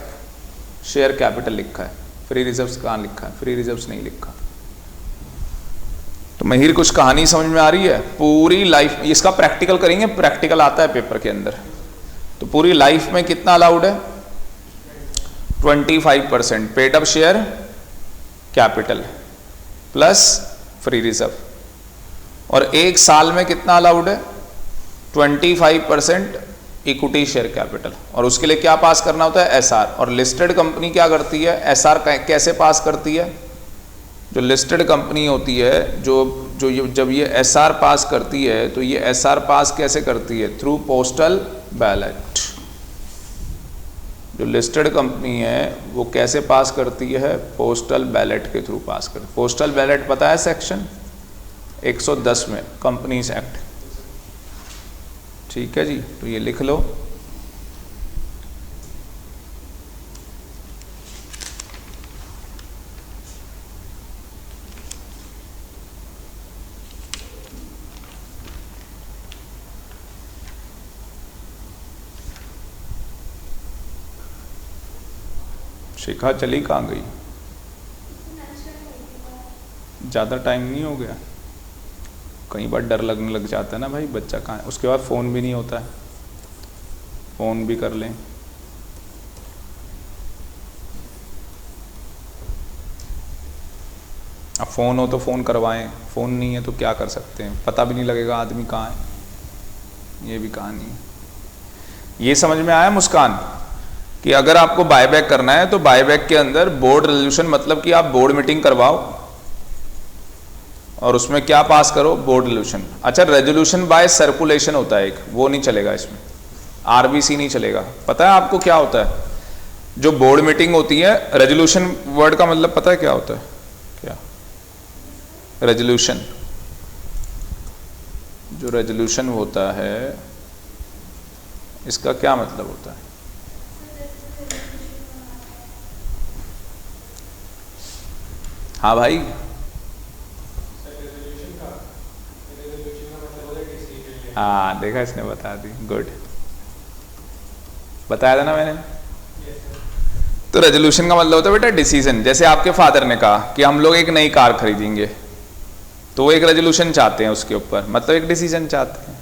शेयर कैपिटल लिखा है, फ्री रिजर्व्स कहाँ लिखा है, फ्री रिजर्व्स नहीं लिखा। तो महिर कुछ कहानी समझ में आ रही है? पूरी लाइफ, इसका प्रैक्टिकल करेंगे, प्रैक्टिकल आता है पेपर के अंदर। तो पूरी लाइफ में कितना अलाउड है? 25% paid up share capital plus free reserve. और एक साल में कितना अलाउड है? 25% इक्विटी शेयर कैपिटल। और उसके लिए क्या पास करना होता है? एसआर। और लिस्टेड कंपनी क्या करती है? एसआर कैसे पास करती है? जो लिस्टेड कंपनी होती है, जब ये एसआर पास करती है, तो ये एसआर पास कैसे करती है? Through postal ballot. जो लिस्टेड कंपनी है वो कैसे पास करती है? पोस्टल बैलेट के थ्रू पास करती है। पोस्टल बैलेट पता है सेक्शन 110 में कंपनीज एक्ट। ठीक है जी, तो ये लिख लो। शिखा चली कहाँ गई? ज़्यादा टाइम नहीं हो गया? कई बार डर लगने लग जाता है ना भाई, बच्चा कहाँ है। उसके बाद फ़ोन भी नहीं होता है, फ़ोन भी कर लें। अब फ़ोन हो तो फ़ोन करवाएं, फ़ोन नहीं है तो क्या कर सकते हैं, पता भी नहीं लगेगा आदमी कहाँ है। ये भी कहानी है। ये समझ में आया मुस्कान कि अगर आपको बायबैक करना है तो बायबैक के अंदर बोर्ड रेजोल्यूशन, मतलब कि आप बोर्ड मीटिंग करवाओ और उसमें क्या पास करो? Board resolution. अच्छा, रेजोल्यूशन बाय सर्कुलेशन होता है एक, वो नहीं चलेगा इसमें, आरबीसी नहीं चलेगा। पता है आपको क्या होता है? जो बोर्ड मीटिंग होती है, रेजोल्यूशन वर्ड का मतलब पता है क्या होता है? क्या रेजोल्यूशन? जो रेजोल्यूशन होता है इसका क्या मतलब होता है? हाँ भाई, हाँ देखा, इसने बता दी, गुड, बताया था ना मैंने। तो रेजोल्यूशन का मतलब होता है बेटा डिसीजन। जैसे आपके फादर ने कहा कि हम लोग एक नई कार खरीदेंगे, तो वो एक रेजोल्यूशन चाहते हैं उसके ऊपर, मतलब एक डिसीजन चाहते हैं।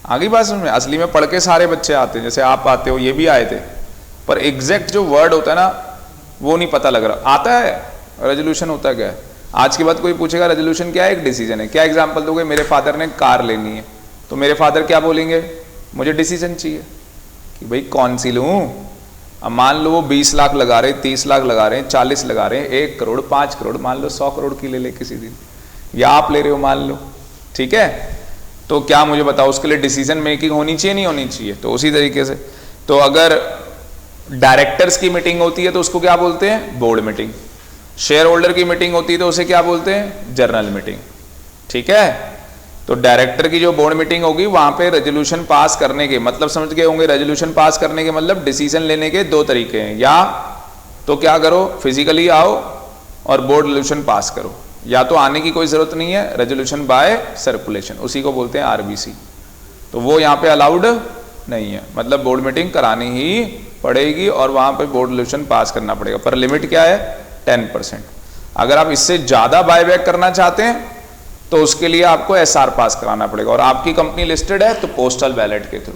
आगे बात समझ में? असली में पढ़ के सारे बच्चे आते हैं, जैसे आप आते हो, ये भी आए थे, पर एग्जैक्ट जो वर्ड होता है ना वो नहीं पता लग रहा। आता है रेजोल्यूशन होता क्या है? आज के बाद कोई पूछेगा रेजोल्यूशन क्या है? एक डिसीजन है। क्या एग्जांपल दोगे? मेरे फादर ने कार लेनी है, तो मेरे फादर क्या बोलेंगे? मुझे डिसीजन चाहिए कि भाई कौन सी लूँ। अब मान लो वो 20 लाख लगा रहे, 30 लाख लगा रहे हैं, 40 लगा रहे हैं, 1 करोड़, 5 करोड़, मान लो 100 करोड़ की ले ले किसी दिन, या आप ले रहे हो मान लो, ठीक है। तो क्या मुझे बताओ उसके लिए डिसीजन मेकिंग होनी चाहिए नहीं होनी चाहिए? तो उसी तरीके से, तो अगर डायरेक्टर्स की मीटिंग होती है तो उसको क्या बोलते हैं? Board meeting. शेयर होल्डर की मीटिंग होती है तो उसे क्या बोलते हैं? General meeting. ठीक है, तो डायरेक्टर की जो बोर्ड मीटिंग होगी वहां पे रेजोल्यूशन पास करने के मतलब समझ गए होंगे। रेजोल्यूशन पास करने के मतलब डिसीजन लेने के 2 तरीके हैं, या तो क्या करो फिजिकली आओ और बोर्ड रेजोल्यूशन पास करो, या तो आने की कोई जरूरत नहीं है, रेजोल्यूशन बाय सर्कुलेशन, उसी को बोलते हैं आरबीसी। तो वो यहाँ पे अलाउड नहीं है, मतलब बोर्ड मीटिंग करानी ही पड़ेगी और वहां पे बोर्ड रेजोल्यूशन पास करना पड़ेगा। पर लिमिट क्या है? 10%। अगर आप इससे ज्यादा बायबैक करना चाहते हैं तो उसके लिए आपको एसआर पास कराना पड़ेगा। और आपकी कंपनी लिस्टेड है तो पोस्टल बैलेट के थ्रू,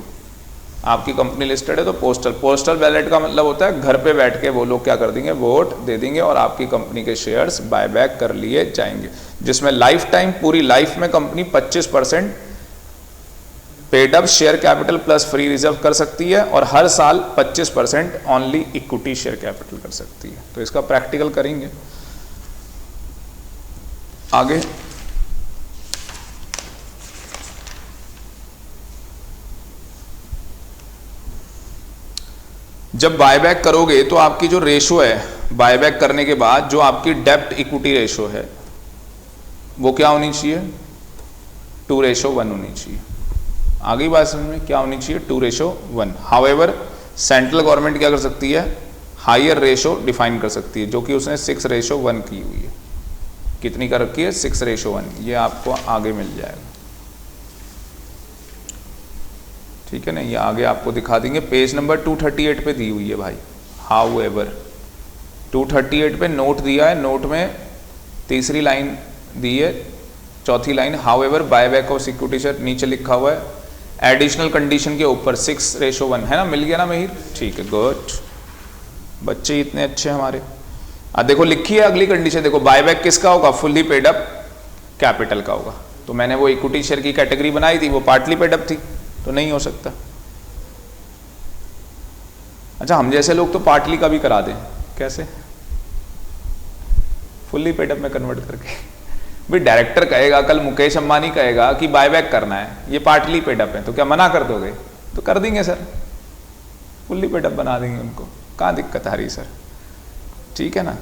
आपकी कंपनी लिस्टेड है तो पोस्टल बैलेट का मतलब होता है घर पे बैठ के वो लोग क्या कर देंगे? वोट दे देंगे और आपकी कंपनी के शेयर्स बायबैक कर लिए जाएंगे, जिसमें लाइफ टाइम, पूरी लाइफ में company 25% paid up share capital plus free reserve कर सकती है और हर साल 25% ओनली इक्विटी शेयर कैपिटल कर सकती है। तो इसका प्रैक्टिकल करेंगे आगे। जब बायबैक करोगे तो आपकी जो रेशो है बायबैक करने के बाद, जो आपकी डेब्ट इक्विटी रेशो है वो क्या होनी चाहिए? 2:1 होनी चाहिए। आगे बात समझ में? क्या होनी चाहिए? 2:1। हाउएवर सेंट्रल गवर्नमेंट क्या कर सकती है? हायर रेशो डिफाइन कर सकती है, जो कि उसने 6:1 की हुई है। कितनी कर रखी है? 6:1। ये आपको आगे मिल जाएगा, ठीक है ना। ये आगे आपको दिखा देंगे, पेज नंबर 238 पे दी हुई है भाई। हाउएवर 238 पे नोट दिया है, नोट में तीसरी लाइन दी है, चौथी line, however buyback of security share, नीचे लिखा हुआ है एडिशनल कंडीशन के ऊपर 6:1 है ना, मिल गया ना महिर, ठीक है, गुड, बच्चे इतने अच्छे हमारे। अब देखो लिखी है अगली कंडीशन, देखो बायबैक किसका होगा, फुल्ली पेड अप कैपिटल का होगा। तो मैंने वो इक्विटी शेयर की कैटेगरी बनाई थी, वो पार्टली पेड अप थी, तो नहीं हो सकता। अच्छा, हम जैसे लोग तो पार्टली का भी करा दें, कैसे, फुल्ली पेड अप में कन्वर्ट करके। भाई डायरेक्टर कहेगा, कल मुकेश अंबानी कहेगा कि बायबैक करना है, ये पार्टली पेड अप है, तो क्या मना कर दोगे? तो कर देंगे सर, फुल्ली पेड अप बना देंगे उनको, कहाँ दिक्कत आ रही सर, ठीक है ना।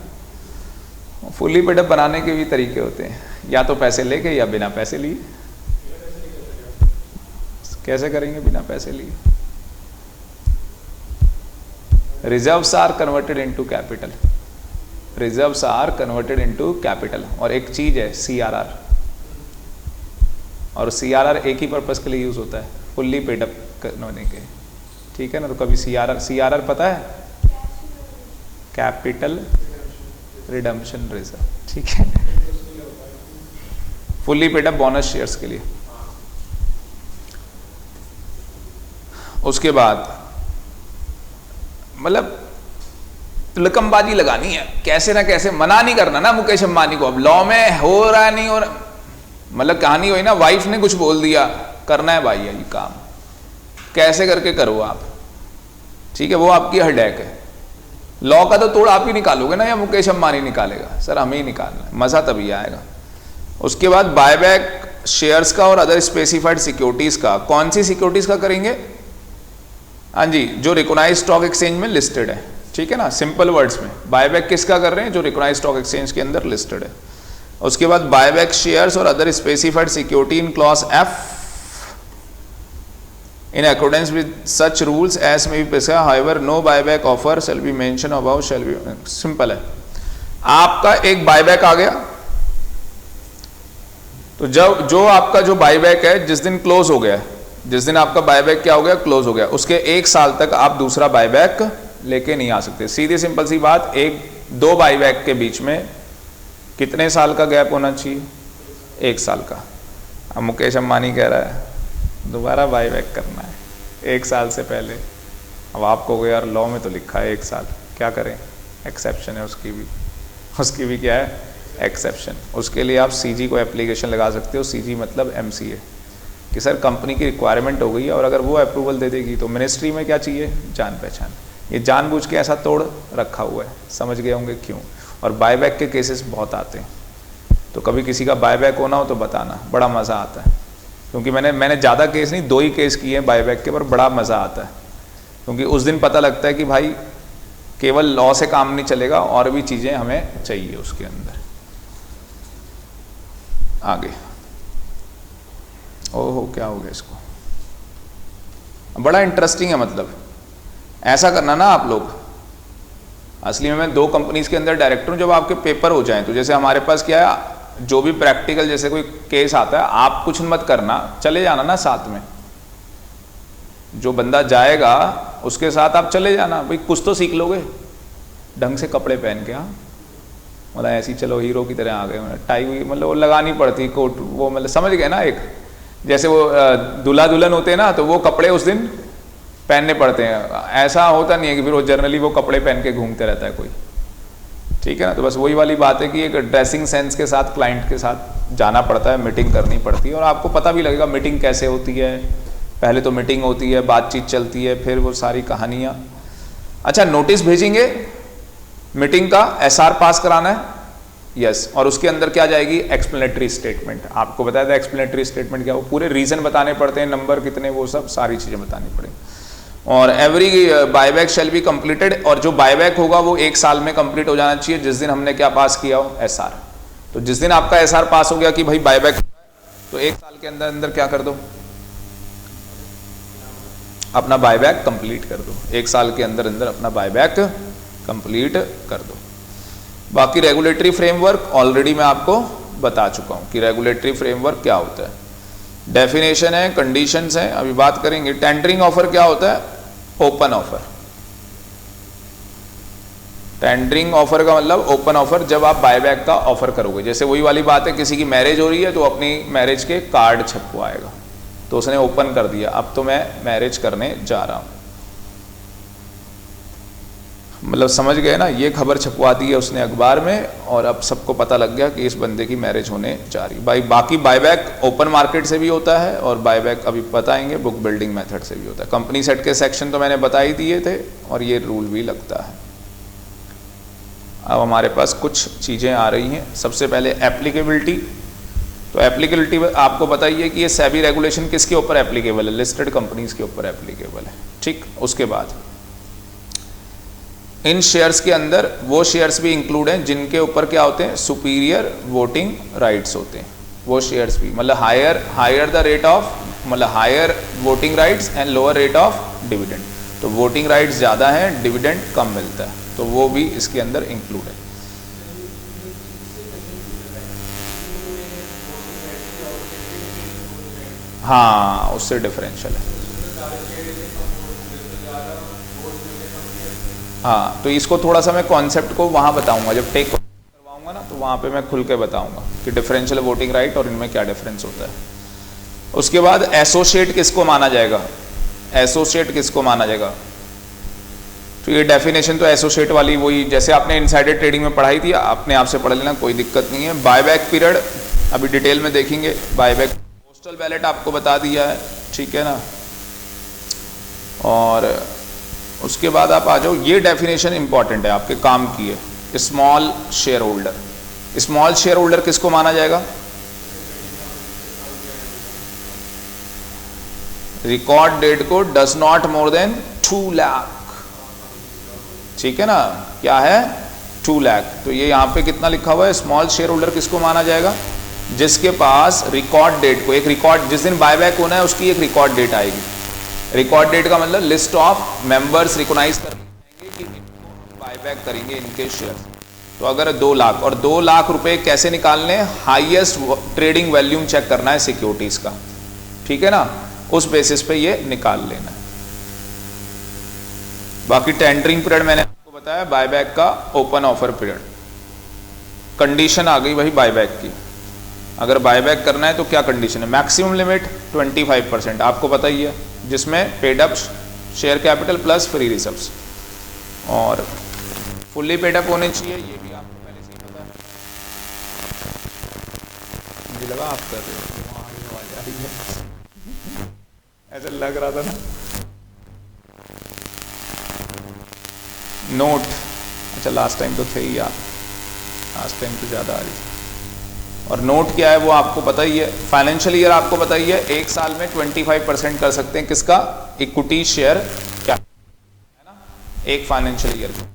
फुल्ली पेड अप बनाने के भी तरीके होते हैं, या तो पैसे लेके या बिना पैसे लिए। कैसे करेंगे बिना पैसे लिए? Reserves are converted into capital, reserves are converted into capital. और एक चीज है सीआरआर, और सीआरआर एक ही पर्पस के लिए यूज होता है, फुल्ली पेड अप करने के, ठीक है ना। तो कभी सीआरआर पता है, कैपिटल रिडम्पशन रिजर्व, ठीक है, fully paid up bonus shares के लिए। उसके बाद मतलब लकमबाजी लगानी है, कैसे ना कैसे मना नहीं करना ना मुकेश अंबानी को, अब लॉ में हो रहा है नहीं हो रहा, मतलब कहानी हुई ना, वाइफ ने कुछ बोल दिया, करना है भाई ये काम, कैसे करके करो आप, ठीक है, वो आपकी हेडेक है। लॉ का तो तोड़ आप ही निकालोगे ना, या मुकेश अंबानी निकालेगा? सर हमें ही निकालना है, मजा तभी आएगा। उसके बाद बायबैक शेयर्स का और अदर स्पेसिफाइड सिक्योरिटीज का, कौन सी सिक्योरिटीज का करेंगे? हाँ जी, जो रिकॉग्नाइज्ड स्टॉक एक्सचेंज में लिस्टेड है, ठीक है ना, सिंपल वर्ड्स में बायबैक किसका कर रहे हैं? जो रिकॉग्नाइज्ड स्टॉक एक्सचेंज के अंदर लिस्टेड है। उसके बाद बायबैक शेयर्स और other specified security in clause F in accordance with such rules as may be prescribed, however no buyback offer shall be mentioned above shall be, simple है। आपका एक buyback आ गया, तो जब जो आपका जो बायबैक है जिस दिन क्लोज हो गया, जिस दिन आपका बायबैक क्या हो गया, क्लोज हो गया, उसके 1 साल तक आप दूसरा बायबैक लेके नहीं आ सकते। सीधी सिंपल सी बात, दो बायबैक के बीच में कितने साल का गैप होना चाहिए? 1 साल का। अब मुकेश अंबानी कह रहा है दोबारा बायबैक करना है 1 साल से पहले। अब आपको को यार लॉ में तो लिखा है 1 साल, क्या करें, एक्सेप्शन है उसकी भी क्या है, एक्सेप्शन। उसके लिए आप सीजी को एप्लीकेशन लगा सकते हो, सीजी मतलब एमसीए, कि सर कंपनी की रिक्वायरमेंट हो गई है और अगर वो अप्रूवल दे देगी तो मिनिस्ट्री में क्या चाहिए, जान पहचान। ये जानबूझ के ऐसा तोड़ रखा हुआ है, समझ गए होंगे क्यों। और बायबैक के केसेस बहुत आते हैं, तो कभी किसी का बायबैक होना हो तो बताना, बड़ा मज़ा आता है। क्योंकि मैंने ज़्यादा केस नहीं, 2 ही केस किए हैं बायबैक के, पर बड़ा मज़ा आता है, क्योंकि उस दिन पता लगता है कि भाई केवल लॉ से काम नहीं चलेगा, और भी चीज़ें हमें चाहिए उसके अंदर। आगे ओहो क्या हो गया इसको, बड़ा इंटरेस्टिंग है, मतलब ऐसा करना ना आप लोग। असली में मैं 2 कंपनीज के अंदर डायरेक्टर हूँ, जब आपके पेपर हो जाएं तो जैसे हमारे पास क्या है, जो भी प्रैक्टिकल जैसे कोई केस आता है, आप कुछ मत करना, चले जाना ना साथ में, जो बंदा जाएगा उसके साथ आप चले जाना, भाई कुछ तो सीख लोगे, ढंग से कपड़े पहन के। हाँ मतलब ऐसी चलो हीरो की तरह आ गए, टाई हुई मतलब वो लगानी पड़ती, कोट वो मतलब समझ गए ना, एक जैसे वो दूल्हा दुल्हन होते हैं ना, तो वो कपड़े उस दिन पहनने पड़ते हैं। ऐसा होता नहीं है कि फिर वो जनरली वो कपड़े पहन के घूमते रहता है कोई, ठीक है ना। तो बस वही वाली बात है कि एक ड्रेसिंग सेंस के साथ क्लाइंट के साथ जाना पड़ता है, मीटिंग करनी पड़ती है, और आपको पता भी लगेगा मीटिंग कैसे होती है। पहले तो मीटिंग होती है, बातचीत चलती है, फिर वो सारी कहानियाँ। अच्छा, नोटिस भेजेंगे मीटिंग का, एसआर पास कराना है, यस, और उसके अंदर क्या जाएगी, एक्सप्लेनेटरी स्टेटमेंट। आपको बताया था एक्सप्लेनेटरी स्टेटमेंट क्या, वो पूरे रीजन बताने पड़ते हैं, नंबर कितने, वो सब सारी चीज़ें बतानी पड़ेंगी। और every buyback shall be completed, और जो बायबैक होगा वो 1 साल में कंप्लीट हो जाना चाहिए, जिस दिन हमने क्या पास किया हो, एसआर। तो जिस दिन आपका एसआर पास हो गया कि भाई बायबैक, तो 1 साल के अंदर अंदर क्या कर दो, अपना बायबैक कंप्लीट कर दो, 1 साल के अंदर अंदर अपना बायबैक कंप्लीट कर दो। बाकी रेगुलेटरी फ्रेमवर्क ऑलरेडी मैं आपको बता चुका हूं कि रेगुलेटरी फ्रेमवर्क क्या होता है, डेफिनेशन है, कंडीशंस हैं, अभी बात करेंगे। टेंडरिंग ऑफर क्या होता है, ओपन ऑफर। टेंडरिंग ऑफर का मतलब ओपन ऑफर, जब आप बायबैक का ऑफर करोगे। जैसे वही वाली बात है, किसी की मैरिज हो रही है तो अपनी मैरिज के कार्ड छपवाएगा, तो उसने ओपन कर दिया, अब तो मैं मैरिज करने जा रहा हूँ, मतलब समझ गए ना, ये खबर छपवा दी है उसने अखबार में और अब सबको पता लग गया कि इस बंदे की मैरिज होने जा रही। बाकी बायबैक ओपन मार्केट से भी होता है और बायबैक अभी बताएंगे बुक बिल्डिंग मेथड से भी होता है। कंपनी सेट के सेक्शन तो मैंने बता ही दिए थे और ये रूल भी लगता है। अब हमारे पास कुछ चीज़ें आ रही हैं। सबसे पहले एप्लीकेबिलिटी। तो एप्लीकेबिलिटी आपको बताइए कि ये सेबी रेगुलेशन किसके ऊपर एप्लीकेबल है, लिस्टेड कंपनीज के ऊपर एप्लीकेबल है, ठीक। उसके बाद इन शेयर्स के अंदर वो शेयर्स भी इंक्लूड हैं जिनके ऊपर क्या होते हैं, सुपीरियर वोटिंग राइट्स होते हैं, वो शेयर्स भी, मतलब हायर द रेट ऑफ, मतलब higher voting rights and lower rate of dividend. तो वोटिंग राइट्स ज़्यादा हैं, डिविडेंड कम मिलता है, तो वो भी इसके अंदर इंक्लूड है। हाँ, उससे डिफरेंशियल है। हाँ, तो इसको थोड़ा सा मैं कॉन्सेप्ट को वहाँ बताऊंगा, जब टेक करवाऊंगा ना तो वहाँ पे मैं खुल के बताऊंगा कि डिफरेंशियल वोटिंग राइट और इनमें क्या डिफरेंस होता है। उसके बाद एसोसिएट किसको माना जाएगा, एसोसिएट किसको माना जाएगा, तो ये डेफिनेशन तो एसोसिएट वाली वही जैसे आपने इनसाइडर ट्रेडिंग में पढ़ाई थी, अपने आप से पढ़ लेना, कोई दिक्कत नहीं है। बायबैक पीरियड अभी डिटेल में देखेंगे। बायबैक पोस्टल बैलेट आपको बता दिया है, ठीक है ना। और उसके बाद आप आ जाओ, ये डेफिनेशन इंपॉर्टेंट है आपके काम की है, small share holder. Small share holder किसको माना जाएगा, रिकॉर्ड डेट को does not more than 2 lakh, ठीक है ना, क्या है 2 लाख। तो ये यहाँ पे कितना लिखा हुआ है, स्मॉल शेयर होल्डर किसको माना जाएगा, जिसके पास रिकॉर्ड डेट को, एक रिकॉर्ड जिस दिन बायबैक होना है उसकी एक रिकॉर्ड डेट आएगी। रिकॉर्ड डेट का मतलब लिस्ट ऑफ मेंबर्स रिकॉग्नाइज करेंगे कि इनको बायबैक करेंगे इनके शेयर। तो अगर 2 लाख, और 2 लाख रुपए कैसे निकालने हैं, हाईएस्ट ट्रेडिंग वैल्यूम चेक करना है सिक्योरिटीज का, ठीक है ना, उस बेसिस पे ये निकाल लेना है। बाकी टेंडरिंग पीरियड मैंने आपको बताया, बायबैक का ओपन ऑफर पीरियड। कंडीशन आ गई वही बायबैक की, अगर बायबैक करना है तो क्या कंडीशन है, मैक्सिमम लिमिट 25% आपको पता ही है, जिसमें paid up share capital plus free reserves, और फुल्ली पेड अप होने चाहिए, ये भी आपको पहले से ही पता है। मुझे लगा आप कर रहे हो, आवाज आ रही है, ऐसा लग रहा था ना। नोट, अच्छा लास्ट टाइम तो थे ही यार, लास्ट टाइम तो ज़्यादा आ रही थी। और नोट क्या है वो आपको पता ही है। फाइनेंशियल ईयर आपको पता ही है, एक साल में 25% कर सकते हैं किसका, इक्विटी शेयर क्या है ना, एक फाइनेंशियल ईयर का।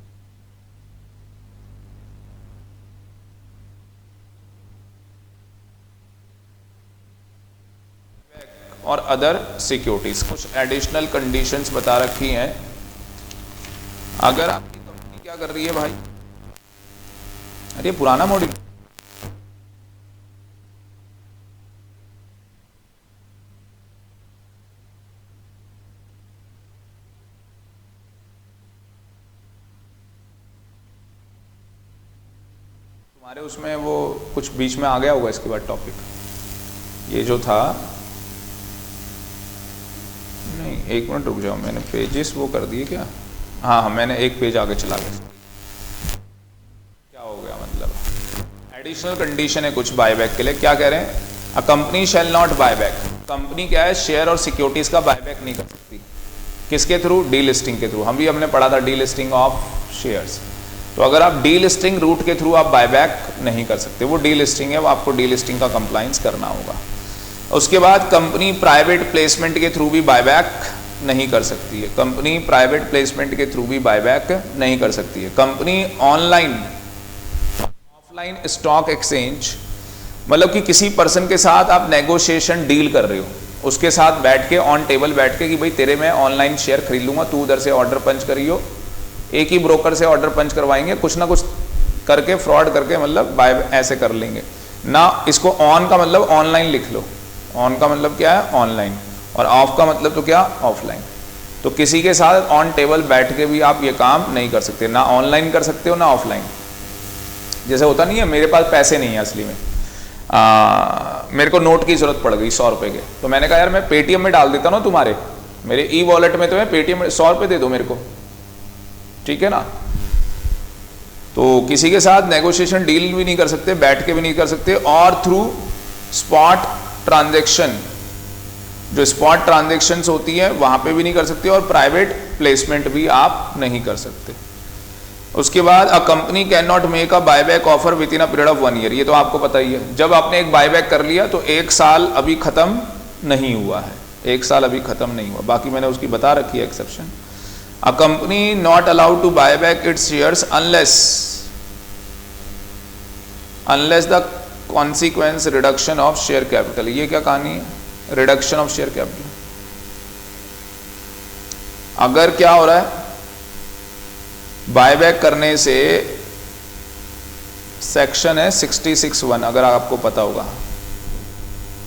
और अदर सिक्योरिटीज, कुछ एडिशनल कंडीशंस बता रखी हैं। अगर आपकी कंपनी क्या कर रही है भाई, अरे पुराना मॉडल, हमारे उसमें वो कुछ बीच में आ गया होगा इसके बाद टॉपिक, ये जो था, नहीं एक मिनट रुक जाओ, मैंने पेजेस वो कर दिए क्या, हाँ मैंने एक पेज आगे चला गया, क्या हो गया, मतलब एडिशनल कंडीशन है कुछ बायबैक के लिए। क्या कह रहे हैं, a company shall not buyback, company क्या है, शेयर और सिक्योरिटीज का बायबैक नहीं कर सकती, किसके थ्रू, डी लिस्टिंग के थ्रू। हमने पढ़ा था डी लिस्टिंग ऑफ शेयर्स। तो अगर आप डी लिस्टिंग रूट के थ्रू आप बायबैक नहीं कर सकते, वो डी लिस्टिंग है, वो आपको डी लिस्टिंग का कंप्लाइंस करना होगा। उसके बाद कंपनी प्राइवेट प्लेसमेंट के थ्रू भी बायबैक नहीं कर सकती है, कंपनी प्राइवेट प्लेसमेंट के थ्रू भी बायबैक नहीं कर सकती है। Company online offline stock exchange, मतलब कि किसी पर्सन के साथ आप नेगोशिएशन डील कर रहे हो, उसके साथ बैठ के ऑन टेबल बैठ के कि भाई तेरे मैं ऑनलाइन शेयर खरीद लूंगा, तू उधर से ऑर्डर पंच करियो, एक ही ब्रोकर से ऑर्डर पंच करवाएंगे, कुछ ना कुछ करके फ्रॉड करके, मतलब बाय ऐसे कर लेंगे ना। इसको ऑन का मतलब ऑनलाइन लिख लो, ऑन का मतलब क्या है ऑनलाइन, और ऑफ का मतलब तो क्या ऑफलाइन। तो किसी के साथ ऑन टेबल बैठ के भी आप ये काम नहीं कर सकते, ना ऑनलाइन कर सकते हो ना ऑफलाइन। जैसे होता नहीं है, मेरे पास पैसे नहीं है असली में, मेरे को नोट की जरूरत पड़ गई 100 रुपए के, तो मैंने कहा यार मैं पेटीएम में डाल देता ना तुम्हारे, मेरे ई वॉलेट में तो है, पेटीएम में 100 रुपए दे दो मेरे को, ठीक है ना। तो किसी के साथ नेगोशिएशन डील भी नहीं कर सकते, बैठ के भी नहीं कर सकते, और थ्रू स्पॉट ट्रांजैक्शन, जो स्पॉट ट्रांजैक्शंस होती है वहां पे भी नहीं कर सकते, और प्राइवेट प्लेसमेंट भी आप नहीं कर सकते। उसके बाद a company can not make a buyback offer with in a period of 1 year, ये तो आपको पता ही है। जब आपने एक बायबैक कर लिया तो 1 साल अभी खत्म नहीं हुआ है, 1 साल अभी खत्म नहीं हुआ, बाकी मैंने उसकी बता रखी है exception. A company not allowed to buy back its shares unless the consequence reduction of share capital. ये क्या कहानी है, रिडक्शन ऑफ शेयर कैपिटल? अगर क्या हो रहा है, बायबैक करने से सेक्शन है 66(1), अगर आपको पता होगा,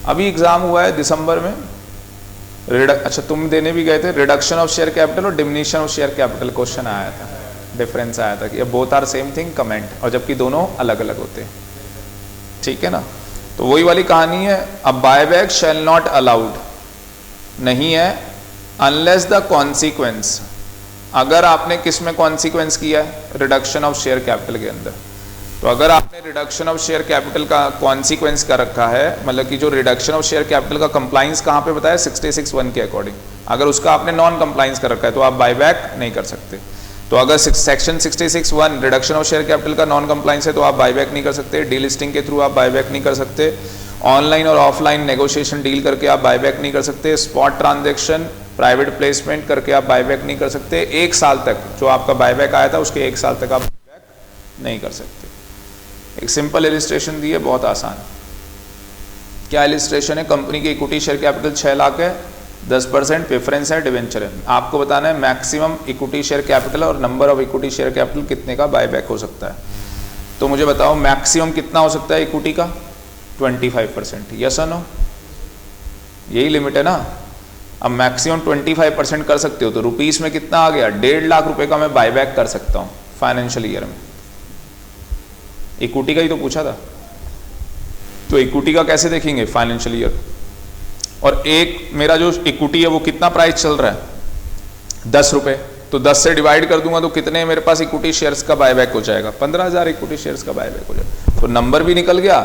अभी एग्जाम हुआ है दिसंबर में, अच्छा तुम देने भी गए थे, रिडक्शन ऑफ शेयर कैपिटल और diminution of share capital question आया था, डिफरेंस आया था कि both are same thing comment, और जबकि दोनों अलग अलग होते हैं, ठीक है ना। तो वही वाली कहानी है, अब बायबैक शैल नॉट अलाउड नहीं है अनलेस द कॉन्सिक्वेंस, अगर आपने किस में कॉन्सिक्वेंस किया है, रिडक्शन ऑफ शेयर कैपिटल के अंदर। तो अगर आपने रिडक्शन ऑफ शेयर कैपिटल का कॉन्सिक्वेंस कर रखा है, मतलब कि जो रिडक्शन ऑफ शेयर कैपिटल का कंप्लाइंस कहाँ पे बताया, 66(1) के अकॉर्डिंग, अगर उसका आपने नॉन कंप्लाइंस कर रखा है तो आप बायबैक नहीं कर सकते। तो अगर section 66(1) reduction of share capital का नॉन कंप्लाइंस है तो आप बायबैक नहीं कर सकते, डीलिस्टिंग के थ्रू आप बायबैक नहीं कर सकते, ऑनलाइन और ऑफलाइन नेगोशिएशन डील करके आप बायबैक नहीं कर सकते, स्पॉट ट्रांजेक्शन प्राइवेट प्लेसमेंट करके आप बायबैक नहीं कर सकते, 1 साल तक जो आपका बायबैक आया था उसके 1 साल तक आप बायबैक नहीं कर सकते। एक सिंपल इलिस्ट्रेशन दी है, बहुत आसान। क्या इलिस्ट्रेशन है, कंपनी की इक्विटी शेयर कैपिटल 6 लाख है, 10% प्रेफरेंस है, डिवेंचर है, आपको बताना है मैक्सिमम इक्विटी शेयर कैपिटल और number of equity share capital कितने का बायबैक हो सकता है। तो मुझे बताओ मैक्सिमम कितना हो सकता है इक्विटी का, 25%, यस और नो, यही लिमिट है ना। अब मैक्सिमम 25% कर सकते हो, तो रुपीस में कितना आ गया, 1.5 लाख रुपए का मैं बायबैक कर सकता हूं फाइनेंशियल ईयर में। इक्विटी का ही तो पूछा था, तो इक्विटी का कैसे देखेंगे फाइनेंशियल ईयर। और एक मेरा जो इक्विटी है वो कितना प्राइस चल रहा है, 10 रुपए, तो 10 से डिवाइड कर दूंगा तो कितने मेरे पास इक्विटी शेयर्स का बायबैक हो जाएगा, 15,000 इक्विटी शेयर्स का बायबैक हो जाएगा। तो नंबर भी निकल गया,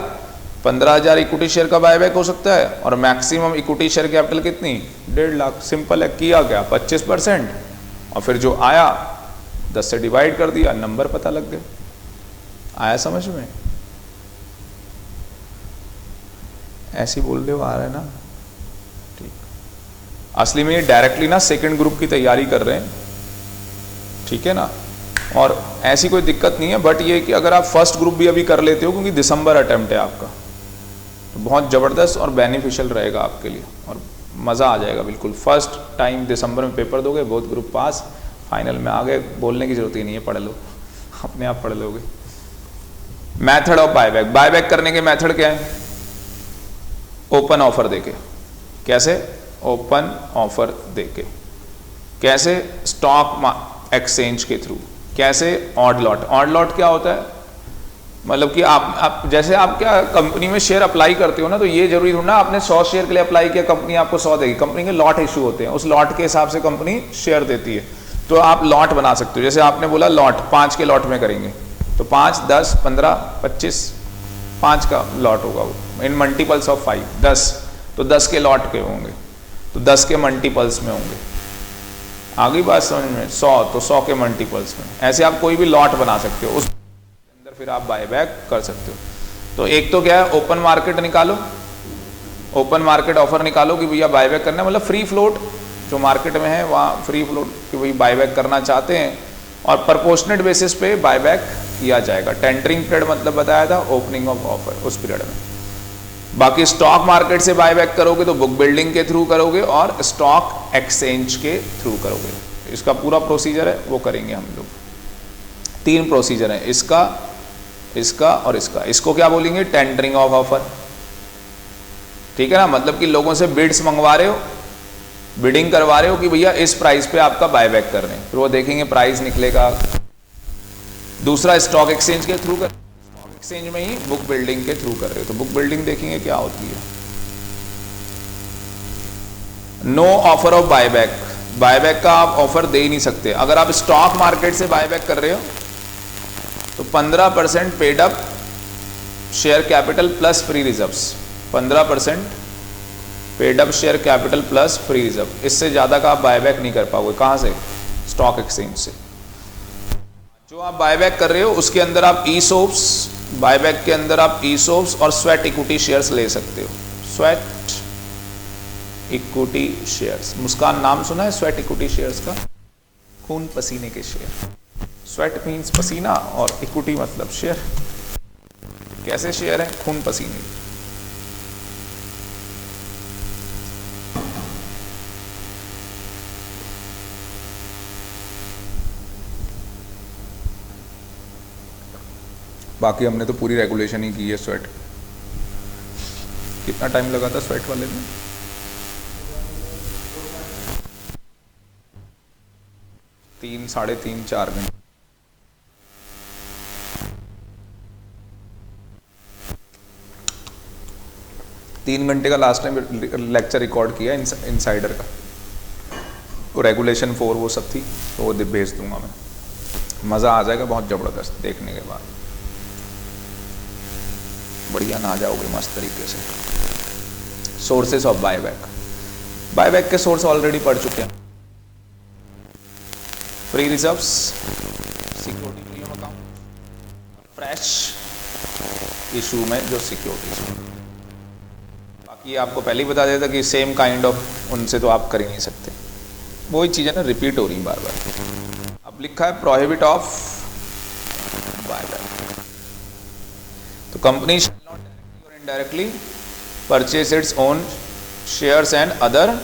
15,000 इक्विटी शेयर का बायबैक हो सकता है, और मैक्सिमम इक्विटी शेयर कैपिटल कितनी, 1.5 लाख। सिंपल है, किया गया 25%, और फिर जो आया 10 से डिवाइड कर दिया, नंबर पता लग गया। आया समझ में? ऐसे बोल रहे हो, आ रहा है ना, ठीक। असली में ये डायरेक्टली ना सेकंड ग्रुप की तैयारी कर रहे हैं, ठीक है ना, और ऐसी कोई दिक्कत नहीं है, बट ये कि अगर आप फर्स्ट ग्रुप भी अभी कर लेते हो, क्योंकि दिसंबर अटेम्प्ट है आपका, तो बहुत ज़बरदस्त और बेनिफिशियल रहेगा आपके लिए, और मज़ा आ जाएगा बिल्कुल। फर्स्ट टाइम दिसंबर में पेपर दोगे, बोथ ग्रुप पास, फाइनल में आ गए, बोलने की जरूरत ही नहीं है, पढ़ लो, अपने आप पढ़ लोगे। मेथड ऑफ बायबैक, बायबैक करने के मेथड क्या है, ओपन ऑफर देके। कैसे, ओपन ऑफर देके। कैसे, स्टॉक एक्सचेंज के थ्रू। कैसे, ऑड लॉट। ऑड लॉट क्या होता है, मतलब कि आप जैसे आप क्या कंपनी में शेयर अप्लाई करते हो ना, तो ये जरूरी थोड़ा ना आपने 100 शेयर के लिए अप्लाई किया, कंपनी आपको 100 देगी, कंपनी के लॉट इशू होते हैं, उस लॉट के हिसाब से कंपनी शेयर देती है, तो आप लॉट बना सकते हो। जैसे आपने बोला लॉट 5 के लॉट में करेंगे, तो 5, 10, 15, 25, 5 का लॉट होगा वो, इन मल्टीपल्स ऑफ 5, 10, तो 10 के लॉट के होंगे, तो 10 के मल्टीपल्स में होंगे। आगे बात समझ में, 100 तो 100 के मल्टीपल्स में, ऐसे आप कोई भी लॉट बना सकते हो, उस अंदर फिर आप बायबैक कर सकते हो। तो एक तो क्या है, ओपन मार्केट निकालो, ओपन मार्केट ऑफर निकालो कि भैया बायबैक करना है, मतलब फ्री फ्लोट जो मार्केट में है वहाँ फ्री फ्लोट कि भाई बायबैक करना चाहते हैं, और प्रपोर्शनेट बेसिस पे बायबैक किया जाएगा। टेंडरिंग पीरियड मतलब बताया था, ओपनिंग ऑफ ऑफर, उस पीरियड में। बाकी स्टॉक मार्केट से बायबैक करोगे तो बुक बिल्डिंग के थ्रू करोगे और स्टॉक एक्सचेंज के थ्रू करोगे। इसका पूरा प्रोसीजर है, वो करेंगे हम लोग। 3 प्रोसीजर है, इसका, इसका और इसका। इसको क्या बोलेंगे, टेंडरिंग ऑफ ऑफर, ठीक है ना, मतलब कि लोगों से बिड्स मंगवा रहे हो, बिडिंग करवा रहे हो कि भैया इस प्राइस पे आपका बायबैक कर रहे हैं, फिर वो देखेंगे प्राइस निकलेगा। दूसरा स्टॉक एक्सचेंज के थ्रू कर, स्टॉक एक्सचेंज में ही बुक बिल्डिंग के थ्रू कर रहे हो, तो बुक बिल्डिंग देखेंगे क्या होती है। No offer of buyback, buyback का आप ऑफर दे ही नहीं सकते। अगर आप स्टॉक मार्केट से बायबैक कर रहे हो तो 15% paid up share capital plus free reserves, 15% paid up share capital plus free reserve, इससे ज़्यादा का आप बायबैक नहीं कर पाओगे। कहाँ से? स्टॉक एक्सचेंज से। जो आप बायबैक कर रहे हो उसके अंदर आप ईसोप्स, बायबैक के अंदर आप ईसोप्स और स्वेट इक्विटी शेयर्स ले सकते हो। स्वेट इक्विटी शेयर्स, मुस्कान नाम सुना है स्वेट इक्विटी शेयर्स का? खून पसीने के शेयर। स्वेट मीन्स पसीना और इक्विटी मतलब शेयर। कैसे शेयर है? खून पसीने। बाकी हमने तो पूरी रेगुलेशन ही की है स्वेट। कितना टाइम लगा था स्वेट वाले में? 3, साढ़े 3, 4 घंटे। तीन घंटे का लास्ट टाइम लेक्चर रिकॉर्ड किया इनसाइडर का, वो रेगुलेशन 4 वो सब थी, तो वो भेज दूंगा मैं। मज़ा आ जाएगा बहुत ज़बरदस्त देखने के बाद, बढ़िया ना जाओगे मस्त तरीके से। सोर्सेस ऑफ बायबैक, बायबैक के सोर्स ऑलरेडी पढ़ चुके हैं। Free reserves, security premium account, fresh issue में जो सिक्योरिटीज। बाकी आपको पहले ही बता देता कि सेम काइंड ऑफ उनसे तो आप कर ही नहीं सकते, वही चीज़ें ना रिपीट हो रही बार बार। अब लिखा है प्रोहिबिट ऑफ बायबैक, तो कंपनी शैल नॉट डायरेक्टली और indirectly purchase its own shares and other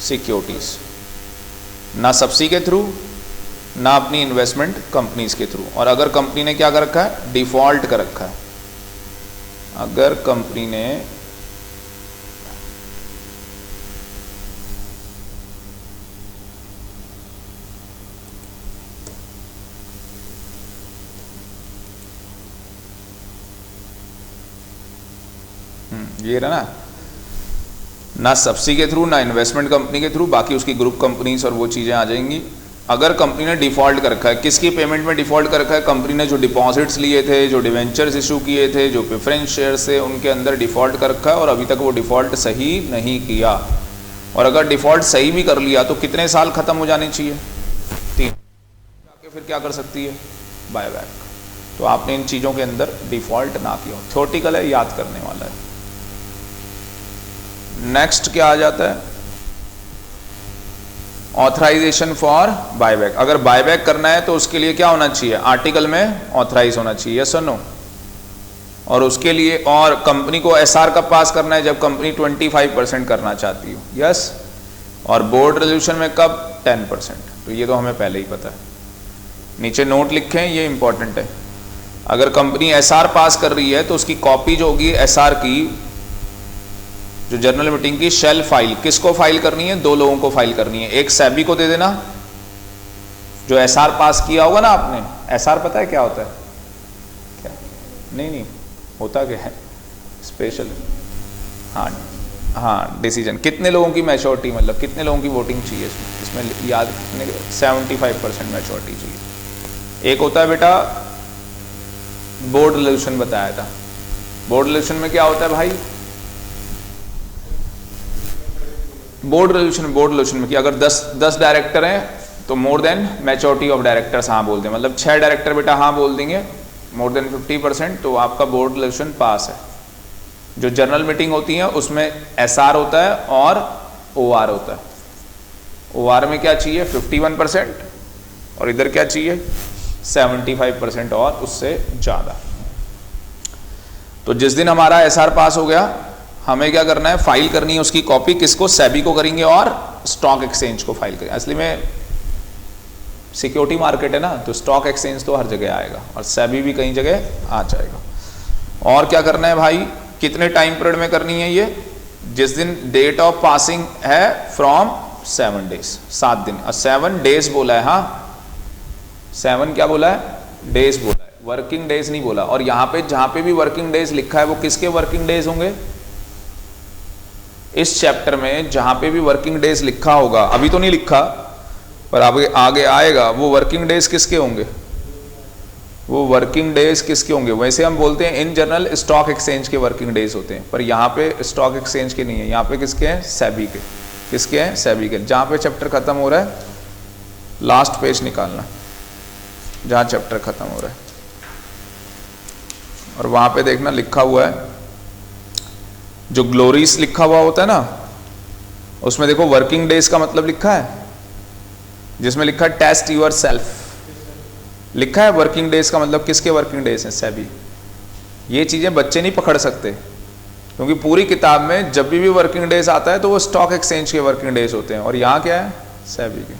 securities, ना सब्सिडी के थ्रू ना अपनी इन्वेस्टमेंट कंपनीज के थ्रू। और अगर कंपनी ने क्या कर रखा है? डिफॉल्ट कर रखा है। अगर कंपनी ने ये रहा ना सब्सिडी के थ्रू ना इन्वेस्टमेंट कंपनी के थ्रू, बाकी उसकी ग्रुप कंपनीज और वो चीज़ें आ जाएंगी। अगर कंपनी ने डिफ़ॉल्ट कर रखा है, किसकी पेमेंट में डिफ़ॉल्ट कर रखा है? कंपनी ने जो डिपॉजिट्स लिए थे, जो डिवेंचर्स इशू किए थे, जो प्रेफरेंस शेयर्स थे, उनके अंदर डिफ़ॉल्ट कर रखा है और अभी तक वो डिफ़ॉल्ट सही नहीं किया। और अगर डिफ़ॉल्ट सही भी कर लिया तो कितने साल ख़त्म हो जाने चाहिए? 3। आके फिर क्या कर सकती है? बायबैक। तो आपने इन चीज़ों के अंदर डिफ़ॉल्ट ना किया। थ्योरेटिकल है, याद करने वाला है। नेक्स्ट क्या आ जाता है? Authorisation for buyback. अगर बायबैक करना है तो उसके लिए क्या होना चाहिए? आर्टिकल में ऑथराइज होना चाहिए, यस और नो। और उसके लिए और कंपनी को एसआर कब पास करना है? जब कंपनी 25% करना चाहती हो, यस। और बोर्ड रेजोल्यूशन में कब? 10%। तो ये तो हमें पहले ही पता है। नीचे नोट लिखे हैं, ये इंपॉर्टेंट है। अगर कंपनी एसआर पास कर रही है तो उसकी कॉपी जो होगी एसआर की, जो जनरल मीटिंग की शेल फाइल, किसको फाइल करनी है? 2 लोगों को फाइल करनी है। एक सेबी को दे देना, जो एसआर पास किया होगा ना आपने। एसआर पता है क्या होता है? क्या? नहीं होता क्या है? स्पेशल, हाँ डिसीजन। कितने लोगों की मैच्योरिटी, मतलब कितने लोगों की वोटिंग चाहिए इसमें याद रखने के? 75% मैच्योरिटी चाहिए। एक होता है बेटा बोर्ड रेजोल्यूशन, बताया था। बोर्ड रेजोल्यूशन में क्या होता है भाई? बोर्ड रेजोल्यूशन में कि अगर 10 डायरेक्टर हैं तो more than maturity of directors हाँ बोल दें, मतलब 6 डायरेक्टर बेटा हाँ बोल देंगे, मोर देन 50%, तो आपका बोर्ड रेजोल्यूशन पास है। जो जनरल मीटिंग होती है उसमें एसआर होता है और ओआर होता है। ओआर में क्या चाहिए? 51%, और इधर क्या चाहिए? 75% और उससे ज़्यादा। तो जिस दिन हमारा एसआर पास हो गया, हमें क्या करना है? फाइल करनी है उसकी कॉपी। किसको? सेबी को करेंगे और स्टॉक एक्सचेंज को फाइल करेंगे। असली में सिक्योरिटी मार्केट है ना, तो स्टॉक एक्सचेंज तो हर जगह आएगा और सेबी भी कई जगह आ जाएगा। और क्या करना है भाई? कितने टाइम पीरियड में करनी है ये? जिस दिन डेट ऑफ पासिंग है फ्रॉम 7 डेज, 7 दिन। 7 डेज बोला है, हाँ 7 क्या बोला है, डेज बोला है, वर्किंग डेज नहीं बोला। और यहाँ पे जहाँ पे भी वर्किंग डेज लिखा है वो किसके वर्किंग डेज होंगे, इस चैप्टर में जहाँ पे भी वर्किंग डेज लिखा होगा, अभी तो नहीं लिखा पर आगे आगे आएगा, वो वर्किंग डेज किसके होंगे, वो वर्किंग डेज किसके होंगे। वैसे हम बोलते हैं इन जनरल स्टॉक एक्सचेंज के वर्किंग डेज होते हैं, पर यहाँ पे स्टॉक एक्सचेंज के नहीं है, यहाँ पे किसके हैं, सेबी के। किसके हैं, सेबी के। जहाँ पे चैप्टर खत्म हो रहा है लास्ट पेज निकालना, जहाँ चैप्टर खत्म हो रहा है, और वहाँ पे देखना लिखा हुआ है, जो ग्लोरीज लिखा हुआ होता है ना, उसमें देखो वर्किंग डेज का मतलब लिखा है, जिसमें लिखा है टेस्ट यूर सेल्फ, लिखा है वर्किंग डेज का मतलब किसके वर्किंग डेज हैं, सेबी। ये चीजें बच्चे नहीं पकड़ सकते, क्योंकि पूरी किताब में जब भी वर्किंग डेज आता है तो वो स्टॉक एक्सचेंज के वर्किंग डेज होते हैं, और यहाँ क्या है, सेबी के।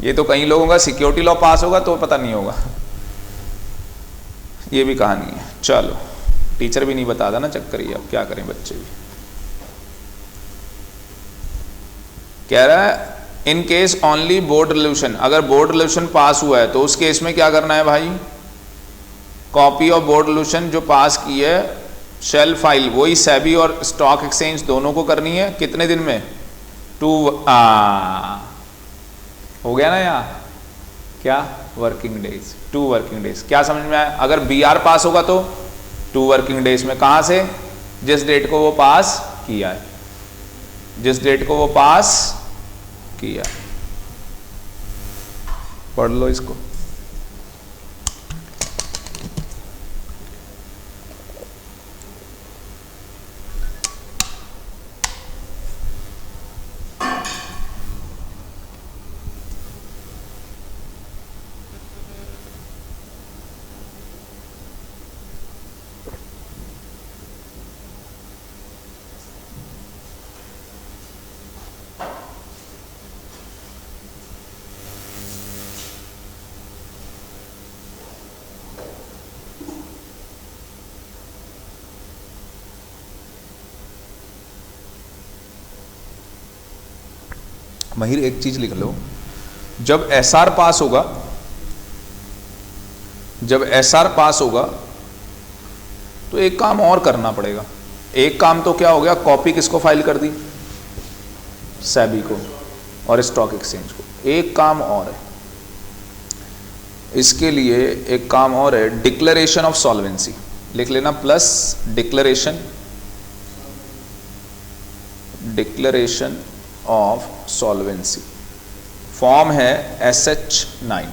ये तो कई लोगों का सिक्योरिटी लॉ पास होगा तो पता नहीं होगा, ये भी कहानी है। चलो, टीचर भी नहीं बताता ना, चक्कर ही, अब क्या करें बच्चे भी। कह रहा है in case only board resolution, अगर बोर्ड रेजोल्यूशन पास हुआ है तो उस केस में क्या करना है भाई, कॉपी ऑफ बोर्ड रेजोल्यूशन जो पास की है शेल फाइल, वही सेबी और स्टॉक एक्सचेंज दोनों को करनी है। कितने दिन में, 2 हो गया ना यहाँ, क्या वर्किंग डेज, 2 वर्किंग डेज। क्या समझ में आया। अगर बीआर पास होगा तो 2 वर्किंग डेज में, कहाँ से, जिस डेट को वो पास किया है, जिस डेट को वो पास किया। पढ़ लो इसको। महिर एक चीज लिख लो, जब एसआर पास होगा, जब एसआर पास होगा तो एक काम और करना पड़ेगा। एक काम तो क्या हो गया, कॉपी किसको फाइल कर दी, सेबी को और स्टॉक एक्सचेंज को। एक काम और है, इसके लिए एक काम और है, डिक्लेरेशन ऑफ सॉल्वेंसी लिख लेना, plus declaration, declaration of solvency. Form है SH9,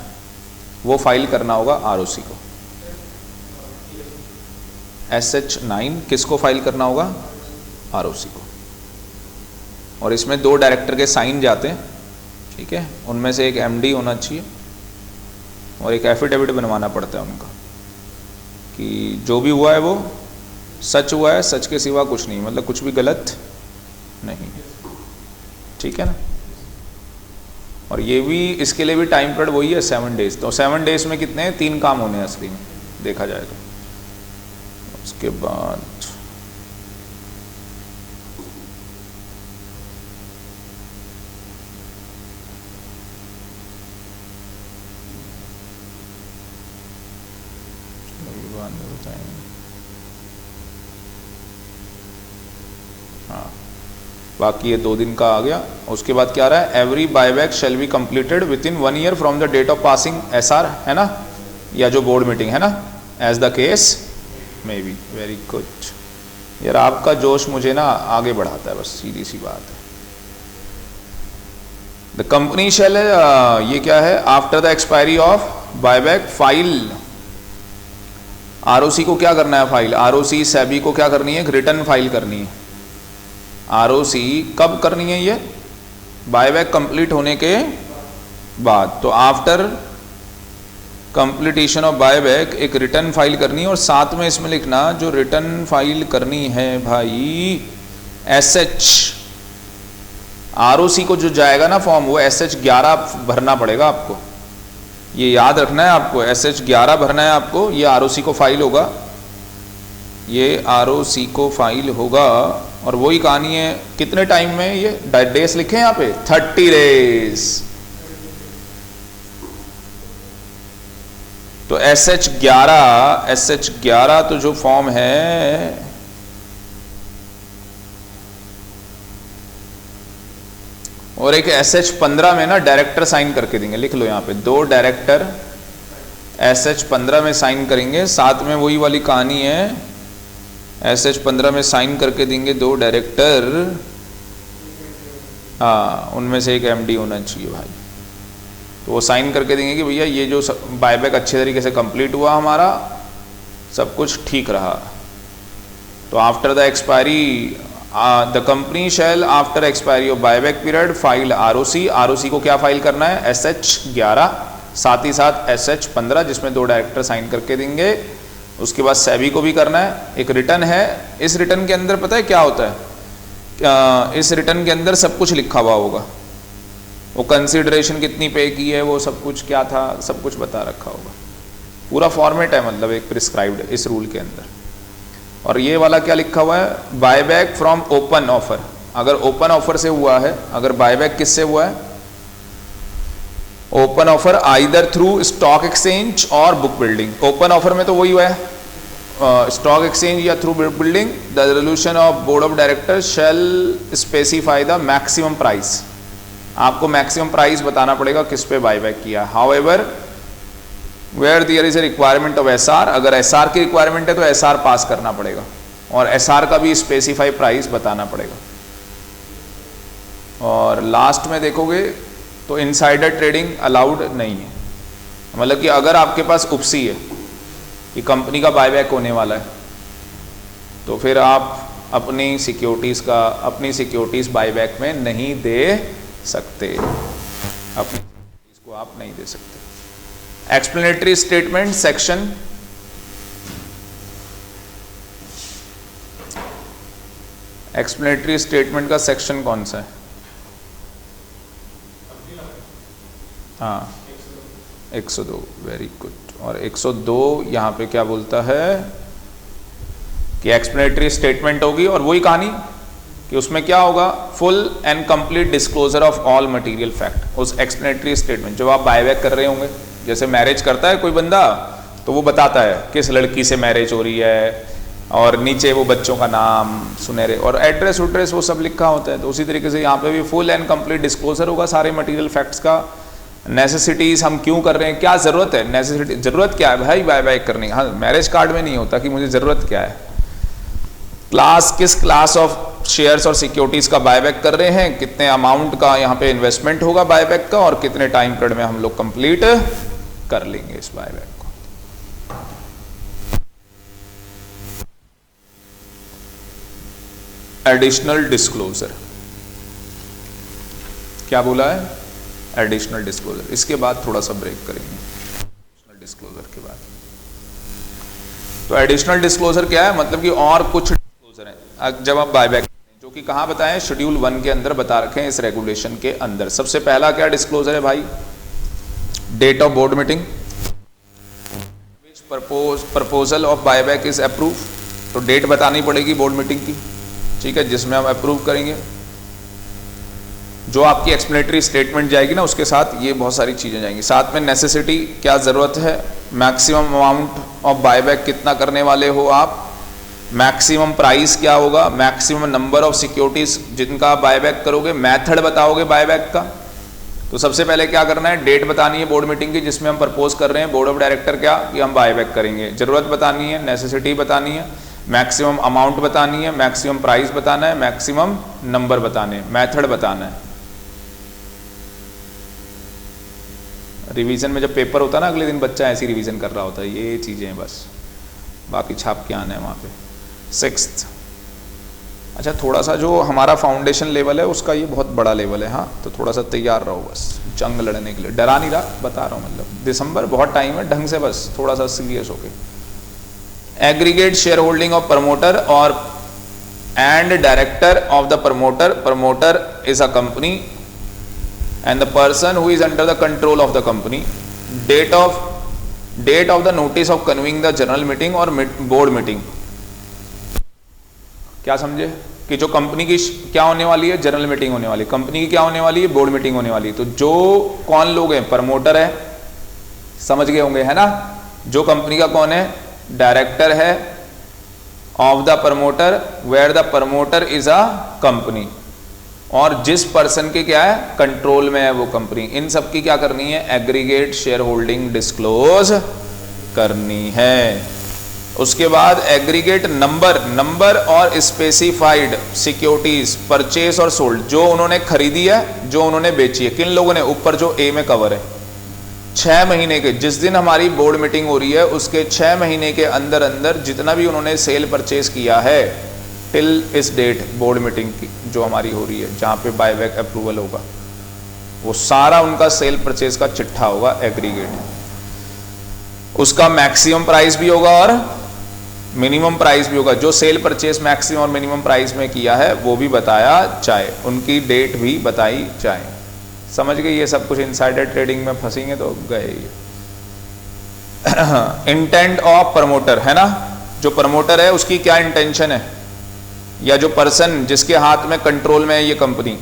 वो फाइल करना होगा आरओसी को। SH9 किसको फाइल करना होगा, आरओसी को। और इसमें 2 डायरेक्टर के साइन जाते हैं, ठीक है, उनमें से एक MD होना चाहिए और एक एफिडेविट बनवाना पड़ता है उनका कि जो भी हुआ है वो सच हुआ है, सच के सिवा कुछ नहीं, मतलब कुछ भी गलत नहीं, ठीक है ना। और ये भी, इसके लिए भी टाइम पीरियड वही है 7 डेज। तो 7 डेज में कितने, 3 काम होने हैं असली में देखा जाए तो। उसके बाद हाँ, बाकी ये 2 दिन का आ गया। उसके बाद क्या रहा है, every buyback shall be completed within 1 year from the date of passing SR, है ना, या जो बोर्ड मीटिंग है ना, as the case may be. Very good यार, आपका जोश मुझे ना आगे बढ़ाता है, बस सीधी सी बात है। द कंपनी शेल, ये क्या है, after the expiry of buyback file, ROC को क्या करना है, फाइल, आरओसी सेबी को क्या करनी है, रिटर्न फाइल करनी है। आरओसी कब करनी है, ये बायबैक कंप्लीट होने के बाद। तो आफ्टर कंप्लीटेशन ऑफ बायबैक एक रिटर्न फाइल करनी है, और साथ में इसमें लिखना जो रिटर्न फाइल करनी है भाई, SH, आरओसी को जो जाएगा ना फॉर्म, वो SH11 भरना पड़ेगा आपको, ये याद रखना है आपको, SH11 भरना है आपको। ये आरओसी को फाइल होगा, ये आरओसी को फाइल होगा, और वही कहानी है कितने टाइम में, ये डेज लिखे हैं यहाँ पे 30 डेज। तो SH11 तो जो फॉर्म है और एक SH15 में ना डायरेक्टर साइन करके देंगे, लिख लो यहाँ पे 2 डायरेक्टर SH15 में साइन करेंगे, साथ में वही वाली कहानी है SH15 में साइन करके देंगे 2 डायरेक्टर, हाँ उनमें से एक MD होना चाहिए भाई। तो वो साइन करके देंगे कि भैया ये जो बायबैक अच्छे तरीके से कंप्लीट हुआ, हमारा सब कुछ ठीक रहा। तो after the expiry the company shall after expiry of buyback period file ROC को क्या फाइल करना है SH11, साथ ही साथ SH15 जिसमें 2 डायरेक्टर साइन करके देंगे। उसके बाद सेबी को भी करना है, एक रिटर्न है। इस रिटर्न के अंदर पता है क्या होता है, इस रिटर्न के अंदर सब कुछ लिखा हुआ होगा, वो कंसिडरेशन कितनी पे की है, वो सब कुछ क्या था, सब कुछ बता रखा होगा। पूरा फॉर्मेट है मतलब एक प्रिस्क्राइब्ड इस रूल के अंदर। और ये वाला क्या लिखा हुआ है, बायबैक फ्रॉम ओपन ऑफर। अगर ओपन ऑफर से हुआ है, अगर बायबैक किससे हुआ है, open offer either through stock exchange और बुक बिल्डिंग। ओपन ऑफर में तो वही हुआ है स्टॉक एक्सचेंज या through book building, the resolution of board of director shall specify the maximum price. आपको मैक्सिमम प्राइस बताना पड़ेगा किस पे बायबैक किया। However where there is a requirement of SR, अगर SR की रिक्वायरमेंट है तो SR पास करना पड़ेगा और SR का भी स्पेसिफाई प्राइस बताना पड़ेगा। और लास्ट में देखोगे तो इनसाइडर ट्रेडिंग अलाउड नहीं है, मतलब कि अगर आपके पास उपसी है कि कंपनी का बायबैक होने वाला है तो फिर आप अपनी सिक्योरिटीज बायबैक में नहीं दे सकते, अपनी इसको आप नहीं दे सकते। Explanatory statement section, explanatory statement का सेक्शन कौन सा है, हाँ 102, वेरी गुड। और 102 यहाँ पे क्या बोलता है कि एक्सप्लेनेटरी स्टेटमेंट होगी और वही कहानी कि उसमें क्या होगा, full and complete disclosure of all material fact. उस एक्सप्लेनेटरी स्टेटमेंट जब आप बायबैक कर रहे होंगे, जैसे मैरिज करता है कोई बंदा तो वो बताता है किस लड़की से मैरिज हो रही है और नीचे वो बच्चों का नाम सुनहरे और एड्रेस उड्रेस वो सब लिखा होता है। तो उसी तरीके से यहाँ पे भी फुल एंड कंप्लीट डिस्क्लोजर होगा सारे मटेरियल फैक्ट्स का। नेसेसिटीज हम क्यों कर रहे हैं, क्या जरूरत है, नेसेसिटी जरूरत क्या है भाई बायबैक करने की। हाँ मैरिज कार्ड में नहीं होता कि मुझे जरूरत क्या है, क्लास किस क्लास ऑफ शेयर्स और सिक्योरिटीज का बायबैक कर रहे हैं, कितने अमाउंट का यहाँ पे इन्वेस्टमेंट होगा बायबैक का और कितने टाइम पीरियड में हम लोग कंप्लीट कर लेंगे इस बायबैक को। एडिशनल डिस्क्लोजर, क्या बोला है, एडिशनल डिस्क्लोजर। इसके बाद थोड़ा सा ब्रेक करेंगे एडिशनल डिस्क्लोजर के बाद। तो एडिशनल डिस्क्लोजर क्या है, मतलब कि और कुछ डिस्क्लोजर है जब आप बायबैक, जो कि कहाँ बताएं, शेड्यूल 1 के अंदर बता रखे हैं इस रेगुलेशन के अंदर। सबसे पहला क्या डिस्क्लोजर है भाई, date of board meeting, proposal of buyback is approve. तो डेट बतानी पड़ेगी बोर्ड मीटिंग की, ठीक है, जिसमें हम अप्रूव करेंगे। जो आपकी एक्सप्लेनेटरी स्टेटमेंट जाएगी ना उसके साथ ये बहुत सारी चीजें जाएंगी। साथ में नेसेसिटी, क्या जरूरत है, मैक्सिमम अमाउंट ऑफ बायबैक कितना करने वाले हो आप, मैक्सिमम प्राइस क्या होगा, मैक्सिमम नंबर ऑफ सिक्योरिटीज जिनका आप बायबैक करोगे, मेथड बताओगे बायबैक का। तो सबसे पहले क्या करना है, डेट बतानी है बोर्ड मीटिंग की जिसमें हम प्रपोज कर रहे हैं बोर्ड ऑफ डायरेक्टर क्या कि हम बायबैक करेंगे, जरूरत बतानी है, नेसेसिटी बतानी है, मैक्सिमम अमाउंट बतानी है, मैक्सिमम प्राइस बताना है, मैक्सिमम नंबर बताने, मेथड बताना है। रिवीजन में जब पेपर होता है ना अगले दिन बच्चा ऐसी रिवीजन कर रहा होता है, ये चीजें हैं बस, बाकी छाप के आना है वहाँ पे। 6th, अच्छा थोड़ा सा जो हमारा फाउंडेशन लेवल है उसका ये बहुत बड़ा लेवल है, हाँ तो थोड़ा सा तैयार रहो बस जंग लड़ने के लिए, डरा नहीं रहा, बता रहा हूँ, मतलब दिसंबर बहुत टाइम है, ढंग से बस थोड़ा सा सीरियस होके। Aggregate share holding of promoter और and director of the promoter, promoter is a company and the person who is under the control of the company, date of the notice of convening the general meeting or board meeting। क्या समझे, कि जो company की क्या होने वाली है, general meeting होने वाली है, कंपनी की क्या होने वाली है, बोर्ड मीटिंग होने वाली है। तो जो कौन लोग हैं, प्रमोटर है, समझ गए होंगे है ना, जो कंपनी का कौन है, डायरेक्टर है of the promoter, where the promoter is a company, और जिस पर्सन के क्या है, कंट्रोल में है वो कंपनी। इन सब की क्या करनी है, एग्रीगेट शेयर होल्डिंग डिस्क्लोज करनी है। उसके बाद एग्रीगेट नंबर और स्पेसिफाइड सिक्योरिटीज परचेस और सोल्ड, जो उन्होंने खरीदी है, जो उन्होंने बेची है, किन लोगों ने, ऊपर जो ए में कवर है, 6 महीने के, जिस दिन हमारी बोर्ड मीटिंग हो रही है उसके 6 महीने के अंदर अंदर जितना भी उन्होंने सेल परचेस किया है टिल इस डेट, बोर्ड मीटिंग की जो हमारी हो रही है, जहां पे बायबैक अप्रूवल होगा, वो सारा उनका सेल परचेस का चिट्ठा होगा एग्रीगेट। उसका मैक्सिमम प्राइस भी होगा और मिनिमम प्राइस भी होगा, जो सेल परचेस मैक्सिमम और मिनिमम प्राइस में किया है वो भी बताया जाए, उनकी डेट भी बताई जाए। समझ गए, ये सब कुछ इनसाइडर ट्रेडिंग में फंसेंगे तो गए ये। इंटेंट ऑफ प्रमोटर है ना, जो प्रमोटर है उसकी क्या इंटेंशन है, या जो पर्सन जिसके हाथ में कंट्रोल में है ये कंपनी,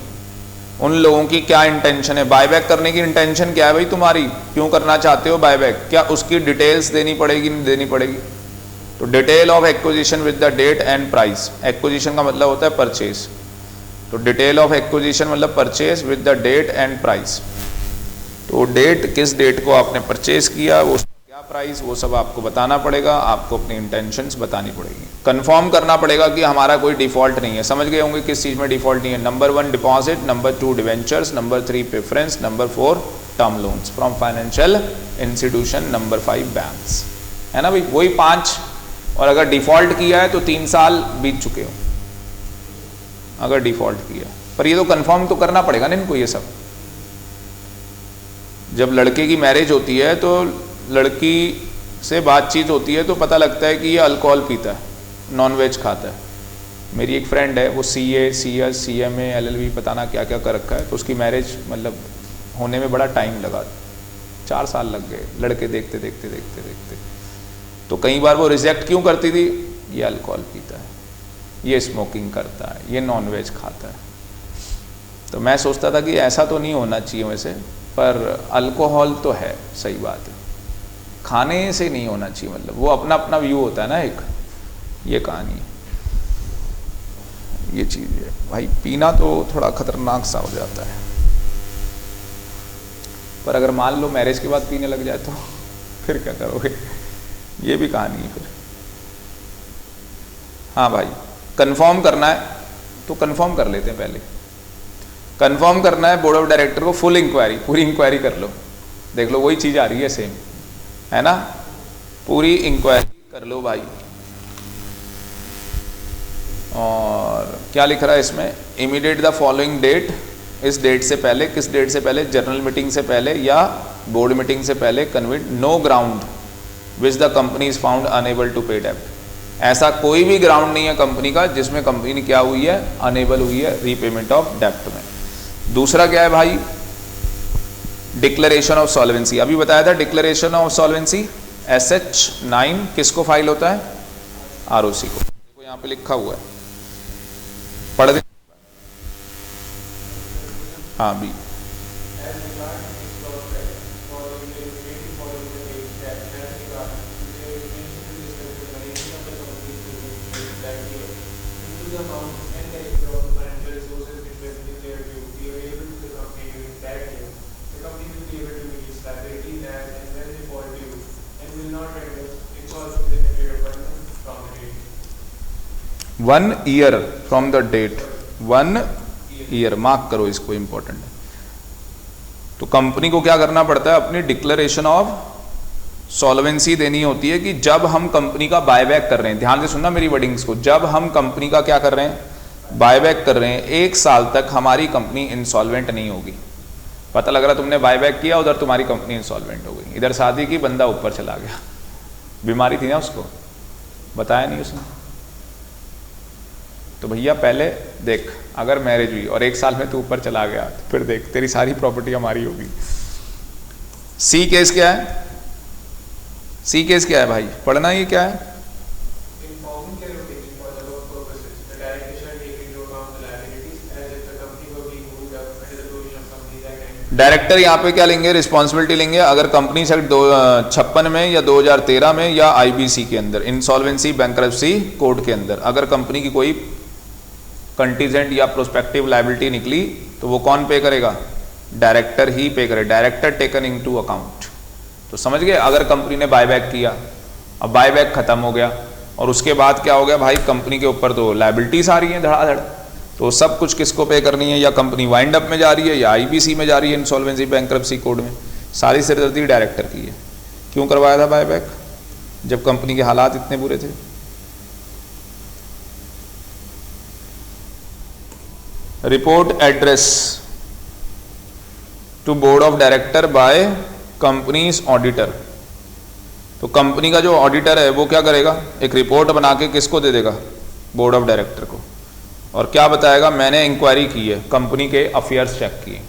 उन लोगों की क्या इंटेंशन है, बायबैक करने की इंटेंशन क्या है भाई तुम्हारी, क्यों करना चाहते हो बायबैक, क्या उसकी डिटेल्स देनी पड़ेगी, नहीं देनी पड़ेगी। तो detail of acquisition with the date and price, acquisition का मतलब होता है परचेज, तो डिटेल ऑफ एक्विजिशन मतलब purchase with the date and price, तो डेट, किस डेट को आपने परचेज किया, वो क्या प्राइस, वो सब आपको बताना पड़ेगा, आपको अपनी इंटेंशंस बतानी पड़ेगी। कंफर्म करना पड़ेगा कि हमारा कोई डिफॉल्ट नहीं है। समझ गए होंगे किस चीज में डिफॉल्ट नहीं है, number 1 deposit, number 2 debentures, number 3 preference, number 4 term loans from financial institution, number 5 banks, है ना भाई, वही 5। और अगर डिफॉल्ट किया है तो 3 साल बीत चुके हो अगर डिफॉल्ट किया, पर ये तो कंफर्म तो करना पड़ेगा ना इनको ये सब। जब लड़के की मैरिज होती है तो लड़की से बातचीत होती है तो पता लगता है कि ये अल्कोहल पीता है, नॉनवेज खाता है। मेरी एक फ्रेंड है, वो CA, CS, CMA, LLB पता ना क्या क्या कर रखा है, तो उसकी मैरिज मतलब होने में बड़ा टाइम लगा, 4 साल लग गए लड़के देखते देखते देखते देखते। तो कई बार वो रिजेक्ट क्यों करती थी, ये अल्कोहल पीता है, ये स्मोकिंग करता है, ये नॉनवेज खाता है। तो मैं सोचता था कि ऐसा तो नहीं होना चाहिए वैसे, पर अल्कोहल तो है, सही बात है, खाने से नहीं होना चाहिए, मतलब वो अपना अपना व्यू होता है ना एक, ये कहानी, ये चीज़ है भाई। पीना तो थोड़ा खतरनाक सा हो जाता है, पर अगर मान लो मैरिज के बाद पीने लग जाए तो फिर क्या करोगे, ये भी कहानी है फिर। हाँ भाई, कंफर्म करना है तो कंफर्म कर लेते हैं पहले। कंफर्म करना है बोर्ड ऑफ डायरेक्टर को, फुल इंक्वायरी, पूरी इंक्वायरी कर लो, देख लो वही चीज़ आ रही है सेम, है ना, पूरी इंक्वायरी कर लो भाई। और क्या लिख रहा है इसमें, इमीडिएट द फॉलोइंग डेट, इस डेट से पहले, किस डेट से पहले, जनरल मीटिंग से पहले या बोर्ड मीटिंग से पहले, convinced no ground which the company is found unable to pay डेब्ट। ऐसा कोई भी ग्राउंड नहीं है कंपनी का जिसमें कंपनी क्या हुई है, अनेबल हुई है रीपेमेंट ऑफ डेब्ट में। दूसरा क्या है भाई, डिक्लेरेशन ऑफ सॉल्वेंसी, अभी बताया था डिक्लेरेशन ऑफ सॉल्वेंसी SH9 किसको फाइल होता है, ROC को, देखो यहाँ पे लिखा हुआ है, पढ़ दे। हाँ भी, one year from the date, 1 year, mark करो इसको, इंपॉर्टेंट है। तो कंपनी को क्या करना पड़ता है, अपनी डिक्लेरेशन ऑफ सॉल्वेंसी देनी होती है कि जब हम कंपनी का बायबैक कर रहे हैं, ध्यान से सुनना मेरी वर्डिंग्स को, जब हम कंपनी का क्या कर रहे हैं, बायबैक कर रहे हैं, 1 साल तक हमारी कंपनी इंसॉल्वेंट नहीं होगी। पता लग रहा तुमने बायबैक किया, उधर तुम्हारी कंपनी इंसॉल्वेंट हो गई, इधर शादी की, बंदा ऊपर चला गया, बीमारी थी ना उसको, बताया नहीं उसने। तो भैया पहले देख, अगर मैरिज हुई और 1 साल में तू ऊपर चला गया तो फिर देख तेरी सारी प्रॉपर्टी हमारी होगी। C केस क्या है, C केस क्या है भाई, पढ़ना, ये क्या है, डायरेक्टर यहाँ पे क्या लेंगे, रिस्पॉन्सिबिलिटी लेंगे अगर कंपनी एक्ट 56 में या 2013 में या आईबीसी के अंदर, इंसॉल्वेंसी बैंक्रप्सी कोड के अंदर अगर कंपनी की कोई कंटीजेंट या प्रोस्पेक्टिव लायबिलिटी निकली तो वो कौन पे करेगा, डायरेक्टर ही पे करे, डायरेक्टर टेकन इनटू अकाउंट। तो समझ गए, अगर कंपनी ने बायबैक किया, अब बायबैक खत्म हो गया और उसके बाद क्या हो गया भाई, कंपनी के ऊपर तो लायबिलिटीज आ रही हैं धड़ाधड़, तो सब कुछ किसको पे करनी है, या कंपनी वाइंड अप में जा रही है या आईबीसी में जा रही है, इंसॉल्वेंसी बैंक्रप्सी कोड में, सारी सिरदर्दी डायरेक्टर की है। क्यों करवाया था बायबैक, जब कंपनी के हालात इतने बुरे थे। Report address to board of director by company's auditor. तो कंपनी का जो ऑडिटर है वो क्या करेगा, एक रिपोर्ट बना के किसको दे देगा, बोर्ड ऑफ डायरेक्टर को, और क्या बताएगा, मैंने इंक्वायरी की है, कंपनी के अफेयर्स चेक किए,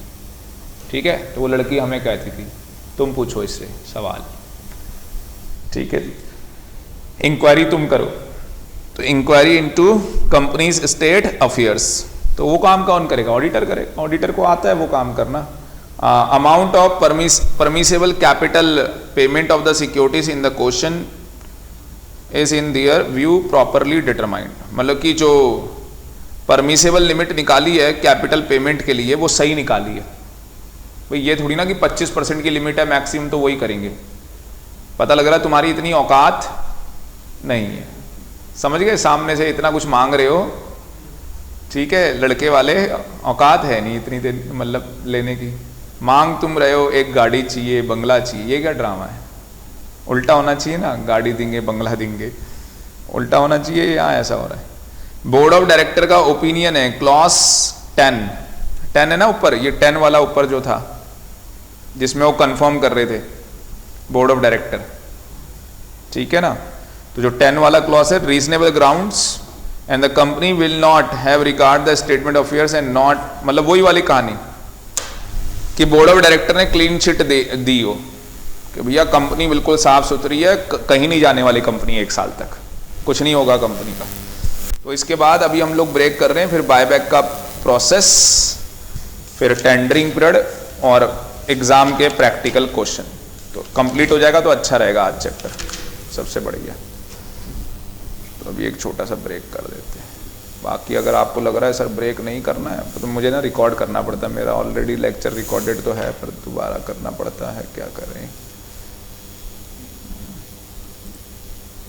ठीक है। तो वो लड़की हमें कहती थी तुम पूछो इससे सवाल, ठीक है जी, इंक्वायरी तुम करो। तो inquiry into company's state affairs, तो वो काम कौन करेगा, ऑडिटर करेगा, ऑडिटर को आता है वो काम करना। Amount of permissible capital payment of the securities in the question is in their view properly determined, मतलब कि जो परमिसेबल लिमिट निकाली है कैपिटल पेमेंट के लिए वो सही निकाली है भाई, ये थोड़ी ना कि 25% की लिमिट है मैक्सिमम तो वही करेंगे, पता लग रहा है तुम्हारी इतनी औकात नहीं है, समझ गए, सामने से इतना कुछ मांग रहे हो, ठीक है, लड़के वाले औकात है नहीं इतनी देर मतलब लेने की, मांग तुम रहे हो एक गाड़ी चाहिए, बंगला चाहिए, ये क्या ड्रामा है, उल्टा होना चाहिए ना, गाड़ी देंगे बंगला देंगे, उल्टा होना चाहिए, यहाँ ऐसा हो रहा है। बोर्ड ऑफ डायरेक्टर का ओपिनियन है क्लॉज 10 है ना ऊपर, ये 10 वाला ऊपर जो था जिसमें वो कंफर्म कर रहे थे बोर्ड ऑफ डायरेक्टर, ठीक है ना। तो जो 10 वाला क्लॉज है, reasonable grounds and the company will not have regard the statement of affairs and not, मतलब वही वाली कहानी कि बोर्ड ऑफ डायरेक्टर ने क्लीन चिट दी हो कि भैया कंपनी बिल्कुल साफ सुथरी है, कहीं नहीं जाने वाली कंपनी, 1 साल तक कुछ नहीं होगा कंपनी का। तो इसके बाद अभी हम लोग ब्रेक कर रहे हैं, फिर बायबैक का प्रोसेस, फिर टेंडरिंग पीरियड और एग्जाम के प्रैक्टिकल क्वेश्चन, तो कंप्लीट हो जाएगा तो अच्छा रहेगा आज चैप्टर, सबसे बढ़िया। तो अभी एक छोटा सा ब्रेक कर देते हैं, बाकी अगर आपको लग रहा है सर ब्रेक नहीं करना है तो मुझे ना रिकॉर्ड करना पड़ता है, मेरा ऑलरेडी लेक्चर रिकॉर्डेड तो है पर दोबारा करना पड़ता है, क्या करें।